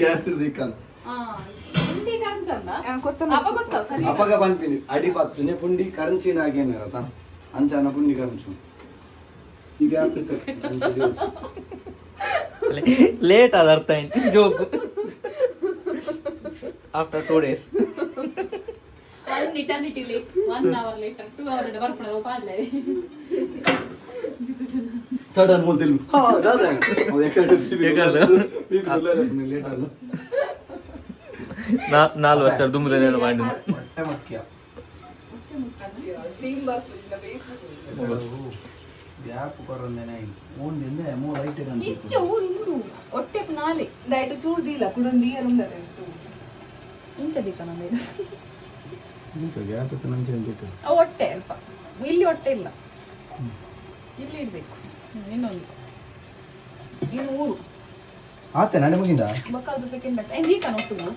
Speaker 4: ಗ್ಯಾಸ್ ಇರ್ದಿಕ್ಕಂತ ಅಪಗ ಪನ್ಪಿನಿ ಅಡಿ ಪತ್ತುನೆ ಪುಂಡಿ ಕರಂಚಿನ ಆಗೇನಿರತ್ತ ಅಂಚಾನ ಪುಂಡಿ ಕರಂಚು ಈಗ
Speaker 2: ಲೇಟ್ ಆದ ಅರ್ಥ ಆಯ್ತು joke after 2 days
Speaker 5: One eternity late, 1 hour later, 2 hour later, ಬರ್ಪಡ ಪಾಡ್ಲೆ
Speaker 4: sudden ಮುಲ್ದಿಲ್ ಹಾ ದಾದಾ ಅವ ಯಾಕಡೆ ಲೇಟ್ ಅಲ್ಲ
Speaker 2: 4 ವರ್ಷ ದುಂಬುದೇನೇನು ಮಾಡಿ
Speaker 4: ಮಕ್ಕಿಯ
Speaker 1: ಸ್ಟೀಮ್ ಬರ್ತದಿಲ್ಲ ಬೇಕು
Speaker 4: ಯಾಕೆ ಬರೋದೇನೆ ಓಂದಿಂದ 3 ಐಟಮ್ ಅಂತ
Speaker 5: ಇಚ್ಚ ಊರು ಹೊಟ್ಟೆ ನಾಲೆ
Speaker 1: ದಯಟು ಚೂಡ್ದಿಲ್ಲ ಕುಡೊಂದು ನೀರುಂದರೆ
Speaker 5: ಇಂಚ ದೀಪ ನಮಗೆ
Speaker 4: ಇಂತ ಗ್ಯಾಪ್ ಇತ್ತು ನಂಚೆ ಅಂತ
Speaker 5: ಹೊಟ್ಟೆ ಅಲ್ಪ ಇಲ್ಲಿ ಹೊಟ್ಟೆ ಇಲ್ಲ ಇಲ್ಲಿ ಇಡ್ಬೇಕು ಇನ್ನೊಂದು ಇನ್ನು ಊರು
Speaker 4: ಆತೆ ನಡೆ ಮುಗಿಂದ
Speaker 5: ಬೊಕ್ಕಲ್ ರೂಪಾಯಿ ಬೆಚ್ಚ ಏನು ರೀಕ ನೋಟು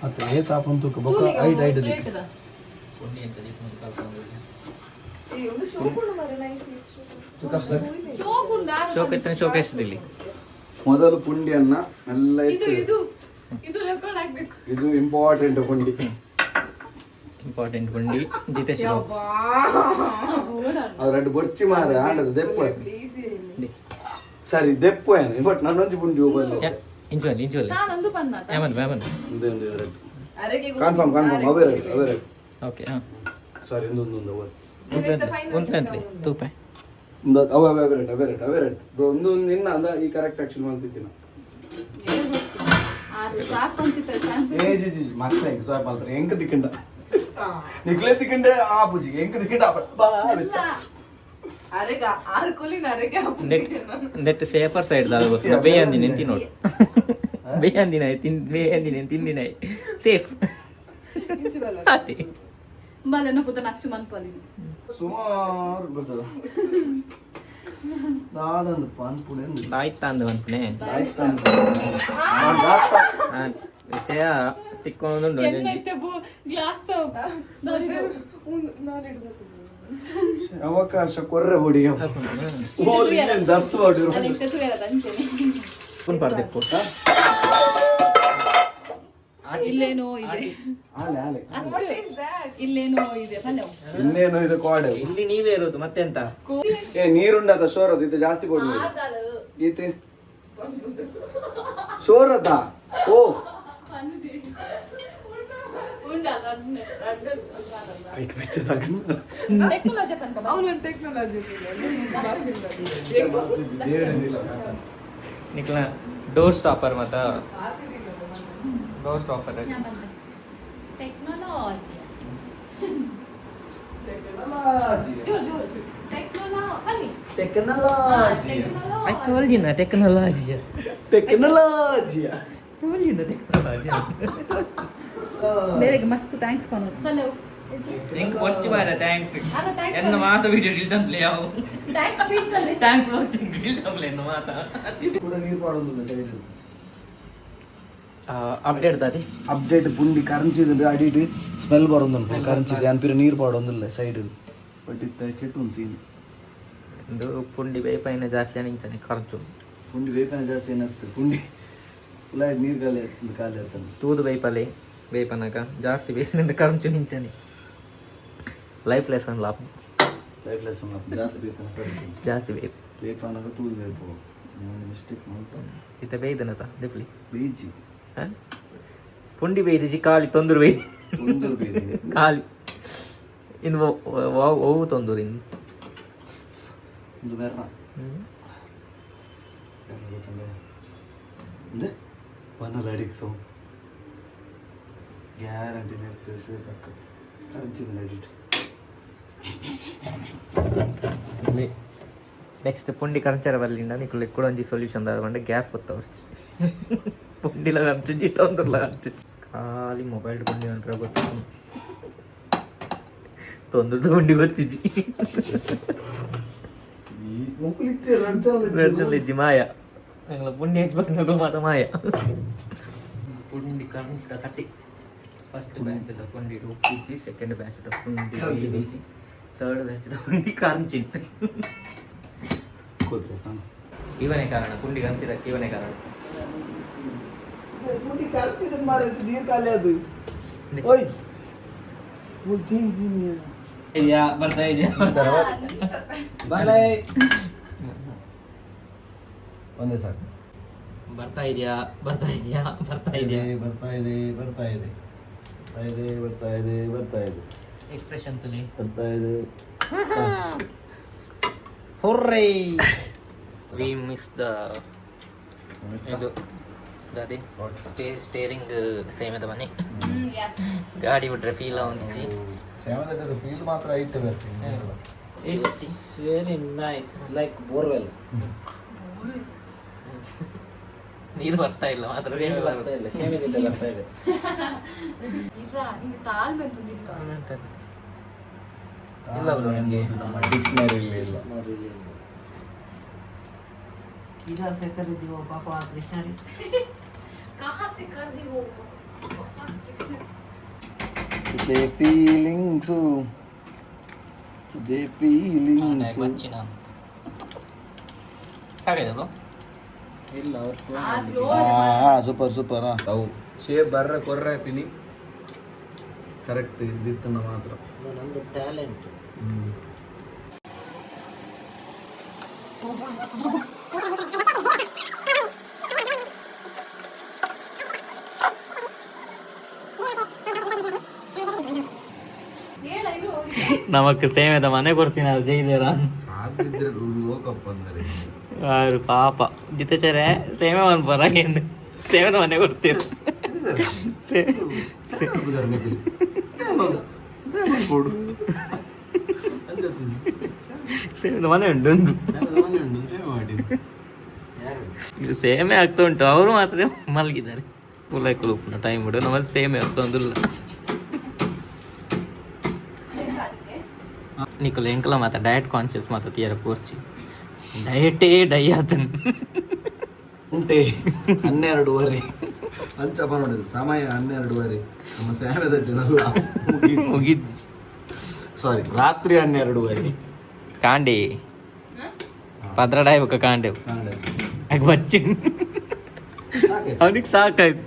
Speaker 4: ಆತೆ ಏತ ಪಂತುಕ ಬೊಕ್ಕ ಐಡ್
Speaker 5: ಪ್ಲೇಟ್ ದ
Speaker 1: ಈ ಒಂದು ಶೋಕುಂಡು ಮರೆ ನೈಸ್
Speaker 2: ಶೋಕೇಶ್ ದಿಲ್ಲಿ
Speaker 4: ಮೊದಲು ಪುಂಡಿಯನ್ನ ಎಲ್ಲ
Speaker 5: ಇದು
Speaker 4: ಇತ್ತು
Speaker 5: ಇದು ರೆಕಾರ್ಡ್ ಆಗ್ಬೇಕು
Speaker 4: ಇದು ಇಂಪಾರ್ಟೆಂಟ್ ಪುಂಡಿ
Speaker 2: ಇಂಪಾರ್ಟೆಂಟ್ ಗುಂಡಿ ಜೀತೆ ಶಿವ
Speaker 4: ಅದು 2 ಬೊರ್ಚಿ ಮಾರ ಆಂಡದ ದೆಪ್ಪ ಸರಿ ದೆಪ್ಪ ಏನು ಬಟ್ ನನ್ನೊಂದು ಪುಂಡಿ ಹೋಗಲ್ಲ
Speaker 2: ಇಂಚುವಲ್ಲಿ
Speaker 5: ನಾನೊಂದು ಪನ್ನ
Speaker 2: ಯಾಮನ್
Speaker 4: ಒಂದು ಎರಡು
Speaker 1: ಅರೆಗೆ
Speaker 4: ಕನ್ಫರ್ಮ್ ಅವೇ
Speaker 2: ಓಕೆ
Speaker 4: ಸಾರಿ ಒಂದು ಅವರ್
Speaker 2: ಒಂದು ತೂಪಾಯಿ
Speaker 4: ಒಂದು ಅವೇ ರೇಟ್ ಒಂದು ನಿನ್ನ ಅಂದ ಈ ಕರೆಕ್ಟ್ ಆಕ್ಷನ್ ಮಾಡ್ತಿದ್ದೀನಿ
Speaker 5: ಸಾಕು ಅಂತಿತ್ತು ಚಾನ್ಸ್
Speaker 4: ಏ ಜಿ ಮಕ್ಕಳ ಸ್ವಲ್ಪ ಮಾಡ್ತಾರೆ ಹೆಂಗ ತಿಕ್ಕಂಡ ನಿಕ್ಲೆ ತಿಕ್ಕಂಡೆ ಆ ಪೂಜಿಗೆ ಹೆಂಗ ತಿಕ್ಕಂಡ ಬಾ ಬೆಚ್ಚ
Speaker 1: ಅರೆಗ ಆರು ಕುಲಿನ ಅರೆಗೆ
Speaker 2: ನೆಟ್ ಸೇಫರ್ ಸೈಡ್ ಗೊತ್ತಿಲ್ಲ ಬೇಯಂದಿನ ಎಂತಿ ನೋಡು ಬೇಯಂದಿನ ತಿಂದಿನ ಸೇಫ್ ಅದೇ
Speaker 5: ಬಲನ ಪುತ ನಚ್ಚು ಮನ್ಪಲ್ಲಿ
Speaker 4: ಸುಮಾರು ಗೊತ್ತದ ನಾನೊಂದು ಪಾನ್ಪುಣೆ
Speaker 2: ಆಯ್ತಾ ಅಂದ ಅನ್ಪನೆ ವಿಷಯ ತಿಕ್ಕೊಂಡುಂಡು
Speaker 5: ಗ್ಲಾಸ್
Speaker 4: ಅವಕಾಶ ಕೊರ್ರೆ ಹುಡುಗ ದರ್ತು ಮಾಡಿರು
Speaker 2: ಪಡ್ದಿಪ್ಪು
Speaker 5: ಇಲ್ಲೇನೋ ಇದೆ
Speaker 4: ಆಲೆ
Speaker 5: ಇಲ್ಲೇನೋ ಇದೆ ಪಲ್ಯ
Speaker 4: ಇನ್ನೇನು ಇದು ಕೋಡೆ
Speaker 2: ಇಲ್ಲಿ ನೀವೇ ಇರೋದು ಮತ್ತೆಂತ
Speaker 4: ಏ ನೀರುಂಡದ ಶೋರದು ಇದು ಜಾಸ್ತಿ ಕೊಡ್ಲಿ ಈತೆ ಶೋರದ ಓ
Speaker 5: ಟೆಕ್ನಾಲಜಿ ಪನ್ಕ
Speaker 1: ಅವನು ಟೆಕ್ನಾಲಜಿ
Speaker 2: ನಿಕ್ಲ ಡೋರ್ ಸ್ಟಾಪರ್ ಮತ್ತ door stopper
Speaker 5: technology
Speaker 2: I told you na technology.
Speaker 5: ಬೇರೆಗೆ ಮಸ್ತ್ ಥ್ಯಾಂಕ್ಸ್ ಕೊನು hello
Speaker 2: Thank you for the thanks.
Speaker 5: thanks
Speaker 2: ಎನ್ನ ಮಾತು ವಿಡಿಯೋ ಡಿಲ್ಟನ್ ಪ್ಲೇ ಆವು
Speaker 5: ಥ್ಯಾಂಕ್ಸ್ ಸ್ಪೀಚ್ ಬಂದೆ
Speaker 2: ಥ್ಯಾಂಕ್ಸ್ ಫಾರ್ ವಾಚಿಂಗ್ ಡಿಲ್ಟನ್ ಪ್ಲೇ ಎನ್ನ ಮಾತಾ
Speaker 4: ಕೂಡ ನೀರು ಪಾಡೋದಿಲ್ಲ ಸೈಡ್
Speaker 2: ಅಪ್ಡೇಟ್ ದಾದಿ
Speaker 4: ಅಪ್ಡೇಟ್ ಪುಂಡಿ ಕರಂಚಿದ ಅಡಿಟ್ ಸ್ಮೆಲ್ ಬರೋದು ಕರಂಚಿದ ಅನ್ಪಿರ ನೀರು ಪಾಡೋದಿಲ್ಲ ಸೈಡ್ ಬಟ್ ಇತ್ತ ಕೆಟ್ಟು ಸೀನ್
Speaker 2: ಇದು ಪುಂಡಿ ಬೇಪೈನ ಜಾಸ್ತಿ ಅನಿಂತಾನೆ ಖರ್ಚು
Speaker 4: ಪುಂಡಿ ಬೇಕಂದ್ರೆ ಜಾಸ್ತಿ ಏನಾಗ್ತದೆ ಪುಂಡಿ ಫುಲ್ ನೀರು ಖಾಲಿ ಆಗ್ತದೆ
Speaker 2: ತೂದು ಬೇಪಲೆ ಬೇಪನಕ ಜಾಸ್ತಿ ಬೇಸಿದ್ರೆ ಖರ್ಚು ನಿಂಚನೆ ಲೈಫ್ ಲೆಸನ್ ಲಾಭ
Speaker 4: ಜಾಸ್ತಿ ಬೇಕಂದ್ರೆ
Speaker 2: ಜಾಸ್ತಿ ಬೇಕು
Speaker 4: ಬೇಕಂದಾಗ ತೂದು ಬೇಕು ಮಿಸ್ಟೇಕ್ ಮಾಡ್ತಾನೆ
Speaker 2: ಇತ್ತ ಬೇಯ್ದನತ ದಿಪ್ಲಿ
Speaker 4: ಬೀಜಿ
Speaker 2: ಪುಂಡಿ ಬೇಯಿಸಿ ಖಾಲಿ ತೊಂದರೆ ಬೇಯಿ ಖಾಲಿ ಇನ್ನು ಓವು ತೊಂದರೆ ಇನ್ನು
Speaker 4: ಗ್ಯಾರಂಟಿ
Speaker 2: ನೆಕ್ಸ್ಟ್ ಪುಂಡಿ ಕರಂಚಾರ ಬರ್ಲಿಂದ ನಿಕ್ಲು ಕೂಡ ಒಂಜಿ ಸೊಲ್ಯೂಷನ್ ತಗೊಂಡೆ ಗ್ಯಾಸ್ ಬತ್ತಾವ ಪುಂಡಿಲ ಕಂಚಿ ತೊಂದರ್ಲ ಕಂಚಿ ಖಾಲಿ ಮೊಬೈಲ್ ಪುಂಡಿ ಅಂಟ್ರೆ ಗೊತ್ತು ತೊಂದರದ ಪುಂಡಿ ಬರ್ತಿಜಿ ಇಜ್ಜಿ ಮಾಯ ನಂಗಳ ಪುಂಡಿ ಹಚ್ಬೇಕು ಮಾತ ಮಾಯ ಪುಂಡಿ ಕರಂಚಿದ ಕತೆ ಫಸ್ಟ್ ಬ್ಯಾಚ್ ಪುಂಡಿ ಉಪ್ಪಿಚ್ಚಿ ಸೆಕೆಂಡ್ ಬ್ಯಾಚ್ ಪುಂಡಿ ಬೇಯಿಸಿ ಥರ್ಡ್ ಬ್ಯಾಚ್ ಪುಂಡಿ ಕರಂಚಿನ ಇವನೇ ಕಾರಣ ಪುಂಡಿ ಕಂಚಿದಕ್ಕೆ ಇವನೇ ಕಾರಣ ಬರ್ತಾ ಇದೆಯಾ
Speaker 4: ಒಂದೇ ಸಾಕು
Speaker 2: ಬರ್ತಾ ಇದೆಯಾ ಬರ್ತಾ ಇದೆಯಾ ಬರ್ತಾ ಇದೆಯಾ
Speaker 4: ಬರ್ತಾ ಇದೆ ಬರ್ತಾ ಇದೆ ಬರ್ತಾ ಇದೆ ಬರ್ತಾ ಇದೆ
Speaker 2: ಎಕ್ಸ್ಪ್ರೆಷನ್ ತುಲಿ
Speaker 4: ಬರ್ತಾ ಇದೆ
Speaker 2: ಹೊರ್ರೈ ವಿ ಮಿಸ್ ದ ಇದು ದಾದಿ ಸ್ಟೇರಿಂಗ್ ಸೇಮದ ಮನೆ ಗಾಡಿ ಬಿಟ್ರೆ ಫೀಲ್ ಒಂದಿಜ್ಜಿ
Speaker 4: ಸೇಮದ ಫೀಲ್ ಮಾತ್ರ ಐಟ್
Speaker 6: It's very nice, like borewell.
Speaker 2: ನೀರು ಬರ್ತಾ ಇಲ್ಲ ಮಾತ್ರ
Speaker 6: ಬರ್ತಾ ಇಲ್ಲ, ಸೇಮಿನಿಂದ ಬರ್ತಾ ಇದೆ.
Speaker 2: ಇಲ್ಲ ಬ್ರೋ ನಿಮಗೆ
Speaker 4: ನಮ್ಮ ಡಿಕ್ಷನರಿ ಇಲ್ಲ
Speaker 6: किधर से कर दी वो बकवास डिक्शनरी?
Speaker 5: कहाँ से कर दी वो
Speaker 4: today feelings today feelings
Speaker 2: వచ్చిನ ಹಾಗೆ ಬ್ರೋ
Speaker 6: ಇಲ್ಲ ಅವ್ರ
Speaker 4: ಸೂಪರ್ ಸೂಪರ್ ಅವು ಶೇಪ್ ಬರ್ರೆ ಕೊರ್ರೆ ಪಿನಿ ಕರೆಕ್ಟ್ ಇದ್ದಿತ್ತು ಮಾತ್ರ
Speaker 6: ನಂದು ಟ್ಯಾಲೆಂಟ್.
Speaker 2: ನಮಕ್ ಸೇಮೆದ ಮನೆ ಕೊಡ್ತೀನಿ ಅದು ಜೈದೇರ
Speaker 4: ಆದಿದ್ರೆ ಲೋಕಪ್ಪ ಅಂದರೆ
Speaker 2: ಯಾರು ಪಾಪ ಜಿತೇಚರೇ ಸೇಮೆ ಮನೆ ಬರಂಗಿಂದ ಸೇಮೆದ ಮನೆ ಕೊಡ್ತೀರ ಸೇಮೆದ ಮನೆ ಉಂಟು ಒಂದು ಇದು ಸೇಮೆ ಆಗ್ತಾ ಉಂಟು ಅವರು ಮಾತ್ರ ಮಲಗಿದ್ದಾರೆ ಕುಲಕ್ಕಲು ಟೈಮ್ ಬಿಡು ನಮ್ಮದು ಸೇಮೆ ಆಗ್ತೊಂದಿಲ್ಲ ನಿಖಲ್ ಎಂಕಲ ಮಾತ ಡಯಟ್ ಕಾನ್ಶಿಯಸ್ ಮಾತ ತೀರ ಪೂರ್ಚಿ ಡಯಟೇ ಡೈ ಆತನು
Speaker 4: ಉಂಟೆ 12:30 ಅಂಚಪ್ಪ ನೋಡಿದ್ರು ಸಮಯ 12:30 ನಮ್ಮ ಸ್ಯಾಮದಡ್ಡಿನಲ್ಲ
Speaker 2: ಮುಗಿದ್ದು
Speaker 4: ಸಾರಿ ರಾತ್ರಿ 12:30
Speaker 2: ಕಾಂಡೆ ಪದ್ರಡಾಯ್ಬೇಕ ಕಾಂಡೆ ಆಗ ಬಚ್ಚಿ ಅವನಿಗೆ ಸಾಕಾಯ್ತು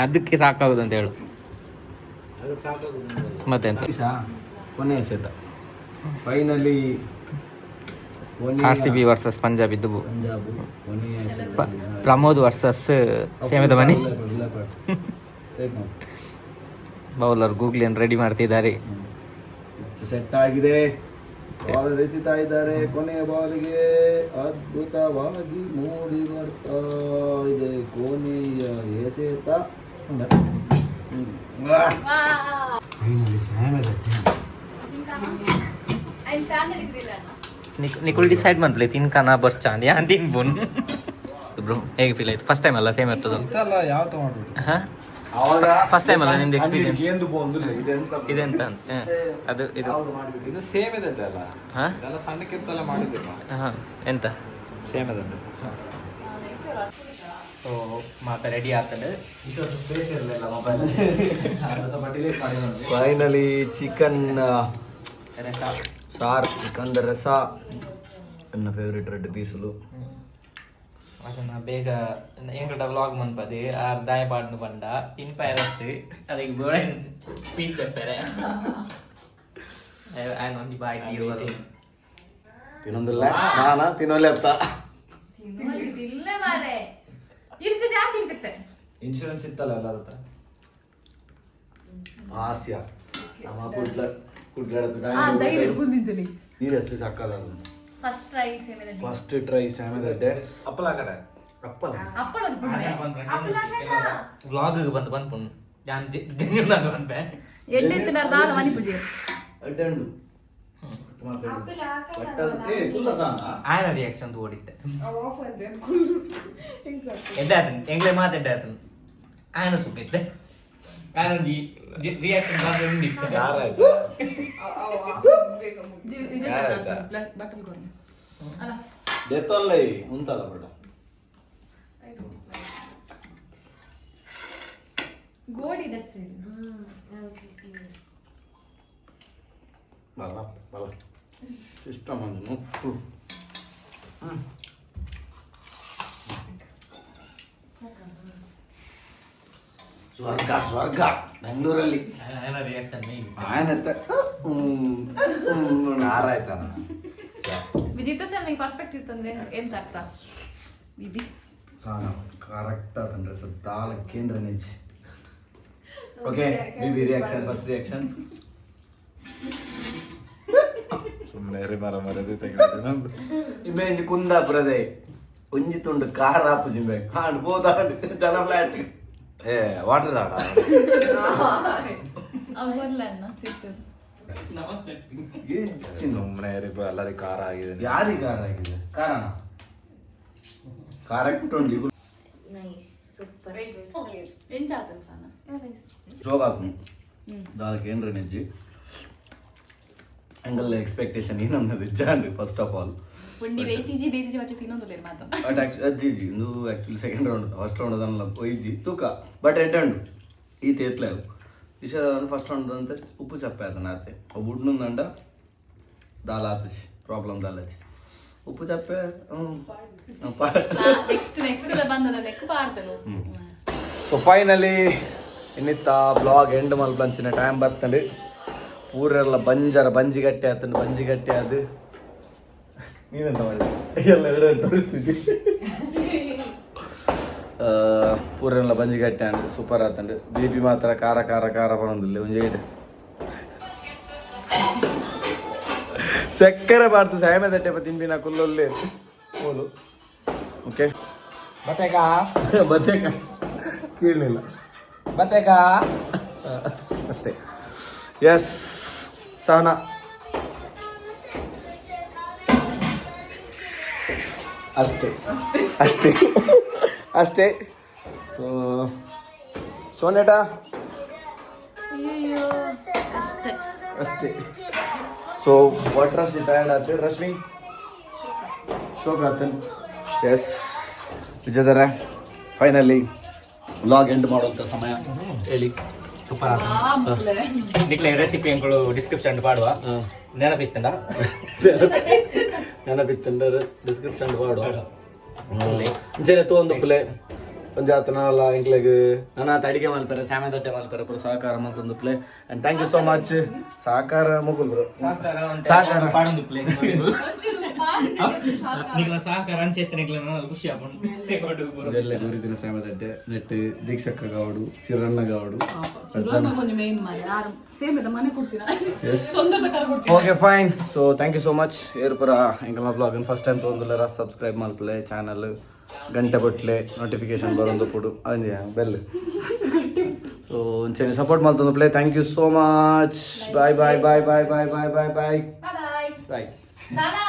Speaker 2: ಅದಕ್ಕೆ ಸಾಕಾಗುದು ಅಂತ ಹೇಳು
Speaker 6: ಅದಕ್ಕೆ ಸಾಕಾಗುದು
Speaker 2: ಮತ್ತೆಂತ
Speaker 4: ಕೊನೆ ಎಸೆತ ಫೈನಲಿ
Speaker 2: RCB ವರ್ಸಸ್ ಪಂಜಾಬ್ ಇದ್ದು
Speaker 4: ಪಂಜಾಬ್ ಕೊನೆಯ
Speaker 2: ಪ್ರಮೋದ್ ವರ್ಸಸ್ ಸೇಮೆದ ಮನೆ ಬೌಲರ್ ಗೂಗ್ಲಿಯನ್ನು ರೆಡಿ ಮಾಡ್ತಿದ್ದಾರೆ
Speaker 4: ಸೆಟ್ ಆಗಿದೆ ಬಾಲ್ ಎಸಿತಾ ಇದ್ದಾರೆ ಕೊನೆಯ ಬಾಲ್ಗೆ ಅದ್ಭುತವಾಗಿ ಮೂಡಿ ಬರ್ತಾ ಇದೆ ಕೊನೆಯ ಎಸೆತ ಫೈನಲಿ ಸ್ಯಾಮದ
Speaker 2: ನಿಖುಲ್ ಡಿಸೈಡ್ ಮಾಡ್ಲಿ ತಿನ್ಕನ ಬರ್ಸ್ ಚಾಂದಿ ಅಂತ ತಿನ್ಬೋನ್ ಬ್ರೋ ಹೇಗೆ ಫೀಲ್ ಆಯ್ತು ಫಸ್ಟ್ ಟೈಮ್ ಅಲ್ಲ ಸೇಮ್ ಇರ್ತದ
Speaker 4: ಯಾವತ್ತ ಮಾಡ್ಬಿಟ್ಟು
Speaker 2: ಹಾಂ ಫಸ್ಟ್ ಟೈಮ್ ಅಲ್ಲ ನಿಮ್ದು ಎಕ್ಸ್ಪೀರಿಯನ್ಸ್
Speaker 4: ಏನು ಬಂದಿಲ್ಲ
Speaker 2: ಇದೆಂತ ಅಂತ ಅದು ಇದು
Speaker 4: ಇದು ಸೇಮ್ ಇದೆ ಅಲ್ಲ
Speaker 2: ಹಾಂ
Speaker 4: ಎಲ್ಲ ಸಣ್ಣಕ್ಕಿಂತಲ್ಲ ಮಾಡಿದ್ರು
Speaker 2: ಹಾಂ ಎಂತ
Speaker 4: ಸೇಮ್ ಇದೆ
Speaker 2: ಸೊ ಮಾತಾ ರೆಡಿ ಆಗ್ತದೆ
Speaker 4: ಸ್ಪೇಸ್ ಇರಲಿಲ್ಲ mobile finally chicken sir chicken ರಸ ನನ್ನ ಫೇವ್ರೇಟ್ ರೆಡ್ ಪೀಸಲು
Speaker 2: ಅದನ್ನ ಬೇಗ ಎಂಕಟ ವ್ಲಾಗ್ ಮನ್ಪದೆ ಆರ್ ದಾಯ ಪಾಡ್ನು ಬಂಡ ತಿನ್ಪಾಯರತ್ತು ಅದಕ್ಕೆ ಬೋಳೆ ಪೀಸ್ ತೆಪ್ಪರೆ ಒಂದಿ ಬಾಯಿ ನೀರು
Speaker 4: ತಿನ್ನೊಂದಿಲ್ಲ ನಾನ ತಿನ್ನೋಲೆ ಅತ್ತ
Speaker 5: ತಿನ್ಲೆ ಮಾರೆ ಇರ್ಕದೆ ಯಾಕೆ ತಿನ್ಕತ್ತೆ
Speaker 4: ಇನ್ಶೂರೆನ್ಸ್ ಇತ್ತಲ್ಲ ಎಲ್ಲರ ಹತ್ರ ಹಾಸ್ಯ ನಮ್ಮ ಸೀರಿಯಸ್ಲಿ ಸಕ್ಕಲ್ಲ ಫಸ್ಟ್ ಟ್ರೈ ಸ್ಯಾಮಿದಡ್ಡೆ ಅಪ್ಪಲ ಕಡೆ ಅಪ್ಪಲ
Speaker 2: ವ್ಲಾಗ್ ಬಂದು ಬಂದ್ಪುಣ್ ನಾನು ಜೆನ್ಯೂನ್ ಅದು ಬಂದೆ
Speaker 4: ಅಡ್ಡಂಡು
Speaker 2: ఆయన రియాక్షన్ ఓడితే ఎడ్డాతను ఎంగ్లే మాట్లాడాతను ఆయన తుప్పితే ఆయన రియాక్షన్ బాగా ఉంది
Speaker 4: ದೇತೊಲ್ಲೈ ಉಂತಲ್ಲ ಬಡ
Speaker 5: ಗೋಡಿ ದಚ್ಚಿ
Speaker 4: ಬಲ ಬಲ ಇಷ್ಟ ಮಂದು ಮುಕ್ಕು ಸ್ವರ್ಗ ಸ್ವರ್ಗ ಬೆಂಗಳೂರಲ್ಲಿ
Speaker 2: ఆయన రియాక్షన్ మెయిన్
Speaker 4: ఆయన ಖಾರ ಆಯ್ತಾನ
Speaker 5: ವಿಜಿತ ಚೆನ್ನಾಗಿ ಪರ್ಫೆಕ್ಟ್ ಇತ್ತಂದ್ರೆ ಎಂತ ಅರ್ಥ ಬಿಬಿ
Speaker 4: ಸಾನ ಕರೆಕ್ಟ್ ಆತಂದ್ರೆ ಸ್ವಲ್ಪ ದಾಲ್ ಕೇಂದ್ರ ನೆಚ್ಚಿ ಓಕೆ ಬಿಬಿ ರಿಯಾಕ್ಷನ್ ಫಸ್ಟ್ ರಿಯಾಕ್ಷನ್ ಸುಮ್ಮನೆ ಇಮೇಜ್ ಕುಂದಾಪುರದೇ ಒಂಜಿ ತುಂಡು ಕಾರ್ ಆಪು ಜಿಂಬೆ ಹಾಡು ಬೋದಾಡು ಜನ ಫ್ಲಾಟ್ ವಾಟರ್ ಆಡ
Speaker 5: ಅವರ್ಲ ಅನ್ನ ಸಿಗ್ತದೆ
Speaker 4: ಸುಮ್ಮನೆ ಎಲ್ಲರಿಗೆ ಖಾರ ಆಗಿದೆ ಯಾರಿಗೆ ಖಾರ ಆಗಿದೆ ಕಾರಣ ಕರೆಕ್ಟ್ ಉಂಟು
Speaker 5: ಎಂಚಾತನ್ ಸಾನ
Speaker 4: ಜೋಗಾತು ದಾಲ್ಗೆ ಏನ್ರ ನೆಜ್ಜಿ ಹಂಗಲ್ಲ ಎಕ್ಸ್ಪೆಕ್ಟೇಷನ್ ಏನನ್ನದು ಜಾಂಡ್ ಫಸ್ಟ್ ಆಫ್ ಆಲ್
Speaker 5: ಪುಂಡಿ ಬೇತಿಜಿ ಮತ್ತೆ ತಿನ್ನೋದಿಲ್ಲ ಮಾತು
Speaker 4: ಬಟ್ ಅಜ್ಜಿಜಿ ಇಂದು actually second round first round ಅದನ್ನಲ್ಲ ಒಯ್ಜಿ ತೂಕ ಬಟ್ ಎಡ್ಡಂಡು ಈತ ಎತ್ಲೇವು ವಿಷಯ ಫಸ್ಟ್ ರೌಂಡ್ ಅಂತ ಉಪ್ಪು ಚಪ್ಪೆ ಅದನ್ನ ಆತೆ ಬುಡ್ನಂದ ದಾಲ್ ಆತಸಿ ಪ್ರಾಬ್ಲಮ್ ದಾಲಚಿ ಉಪ್ಪು ಚಪ್ಪೆ
Speaker 5: ನೆಕ್ಸ್ಟ್ ಬಂದದ ಲೆಕ್ಕ ಪಾರ್ತನು
Speaker 4: ಸೊ ಫೈನಲಿ ಇನ್ನಿತ್ತ ಬ್ಲಾಗ್ ಎಂಡ್ ಮಲ್ಪಂಚಿನ ಟೈಮ್ ಬರ್ತಂಡು ಪೂರೆಲ್ಲ ಬಂಜರ ಬಂಜಿಗಟ್ಟೆ ಆತಂಡು ಬಂಜಿಗಟ್ಟೆ ಅದು ನೀವೆಂತ ಮಾಡಿದ್ರಿ ಎಲ್ಲ ಎರಡು ತೋರಿಸ್ತಿದ್ದಿ ಪೂರೆಲ್ಲ ಬಂಜಿಗಟ್ಟೆ ಅಂಡು ಸೂಪರ್ ಆತಂಡು ಬೇಬಿ ಮಾತ್ರ ಖಾರ ಖಾರ ಖಾರ ಬರೋದಿಲ್ಲ ಒಂಜಿ ಏಟ್ ಸಕ್ಕರೆ ಬಾರ್ತು ಸಾಯಮೆ ತಟ್ಟೆ ತಿಂಬಿನ ಕುಲ್ಲೊಲ್ಲೆ ಹೋಲು ಓಕೆ
Speaker 2: ಬತ್ತೇಕಾ
Speaker 4: ಬತ್ತೇಕ ಕೇಳಲಿಲ್ಲ
Speaker 2: ಬತ್ತೇಕಾ
Speaker 4: ಅಷ್ಟೇ ಎಸ್ ಸಹನಾ ಅಷ್ಟೇ ಅಷ್ಟೇ ಅಷ್ಟೇ ಸೊ ಸೋನೆಟಾ
Speaker 5: ಅಷ್ಟೇ
Speaker 4: ಅಷ್ಟೇ ಸೊ ವಾಟರ್ ಅಷ್ಟೇ ಟಯರ್ಡ್ ಆಯ್ತು ರಶ್ಮಿ ಶೋಕ್ ಆತನ್ ಎಸ್ ವಿಜಯಧರ ಫೈನಲಿ ವ್ಲಾಗ್ ಎಂಡ್ ಮಾಡುವಂಥ ಸಮಯ ಹೇಳಿ
Speaker 2: ಸೂಪರ್ ನಿಕ್ಲೆ ರೆಸಿಪಿ ಅಂಗಳು ಡಿಸ್ಕ್ರಿಪ್ಷನ್ ಪಾಡುವ ನೆನಪಿತ್ತಂಡ
Speaker 4: ನೆನಪಿತ್ತಂಡ ಡಿಸ್ಕ್ರಿಪ್ಷನ್ ಪಾಡುವ ಇಂಚನೆ ತೋಂದು ಪ್ಲೇ ಪಂಜಾತನಲ್ಲ ಇಂಕ್ಲೆಗ್ ನನ್ನ ಅಡಿಗೆ ಮಾಡ್ತಾರೆ ಸ್ಯಾಮೆ ತಟ್ಟೆ ಮಾಡ್ತಾರೆ ಪುರ ಸಹಕಾರ ಮತ್ತೊಂದು play and thank you so much ಸಹಕಾರ ಮುಗುಲ್ ಬ್ರೋ
Speaker 2: ಸಹಕಾರ ಪಾಡೊಂದು ಪ್ಲೇ ನಿಕ್ಲ ಸಹಕಾರ ಅಂಚೆತ್ತ ನಿಕ್ಲ ಖುಷಿ ಆಪುಂಡು
Speaker 4: ಎಲ್ಲ ನುರಿದಿನ ಸ್ಯಾಮೆ ತಟ್ಟೆ ನೆಟ್ ದೀಕ್ಷಕ ಗೌಡು ಚಿರಣ್ಣ ಗೌಡು okay fine so thank you so much ಏರ್ ಪುರ ಎಂಕಲ್ನ ಬ್ಲಾಗ್ ಫಸ್ಟ್ ಟೈಮ್ ತೊಂದಿಲ್ಲ ಸಬ್ಸ್ಕ್ರೈಬ್ ಮಲ್ಪಲೆ ಚಾನಲ್ ಗಂಟೆ ಬಟ್ಲೆ ನೋಟಿಫಿಕೇಶನ್ ಬರೋದು ಕೊಡು ಅಂಜೆ ಬೆಲ್ ಸೊ ಒಂಚೆ ಸಪೋರ್ಟ್ ಮಾಡ್ತಂದು play thank you so much bye bye bye bye bye bye bye bye bye
Speaker 5: Sana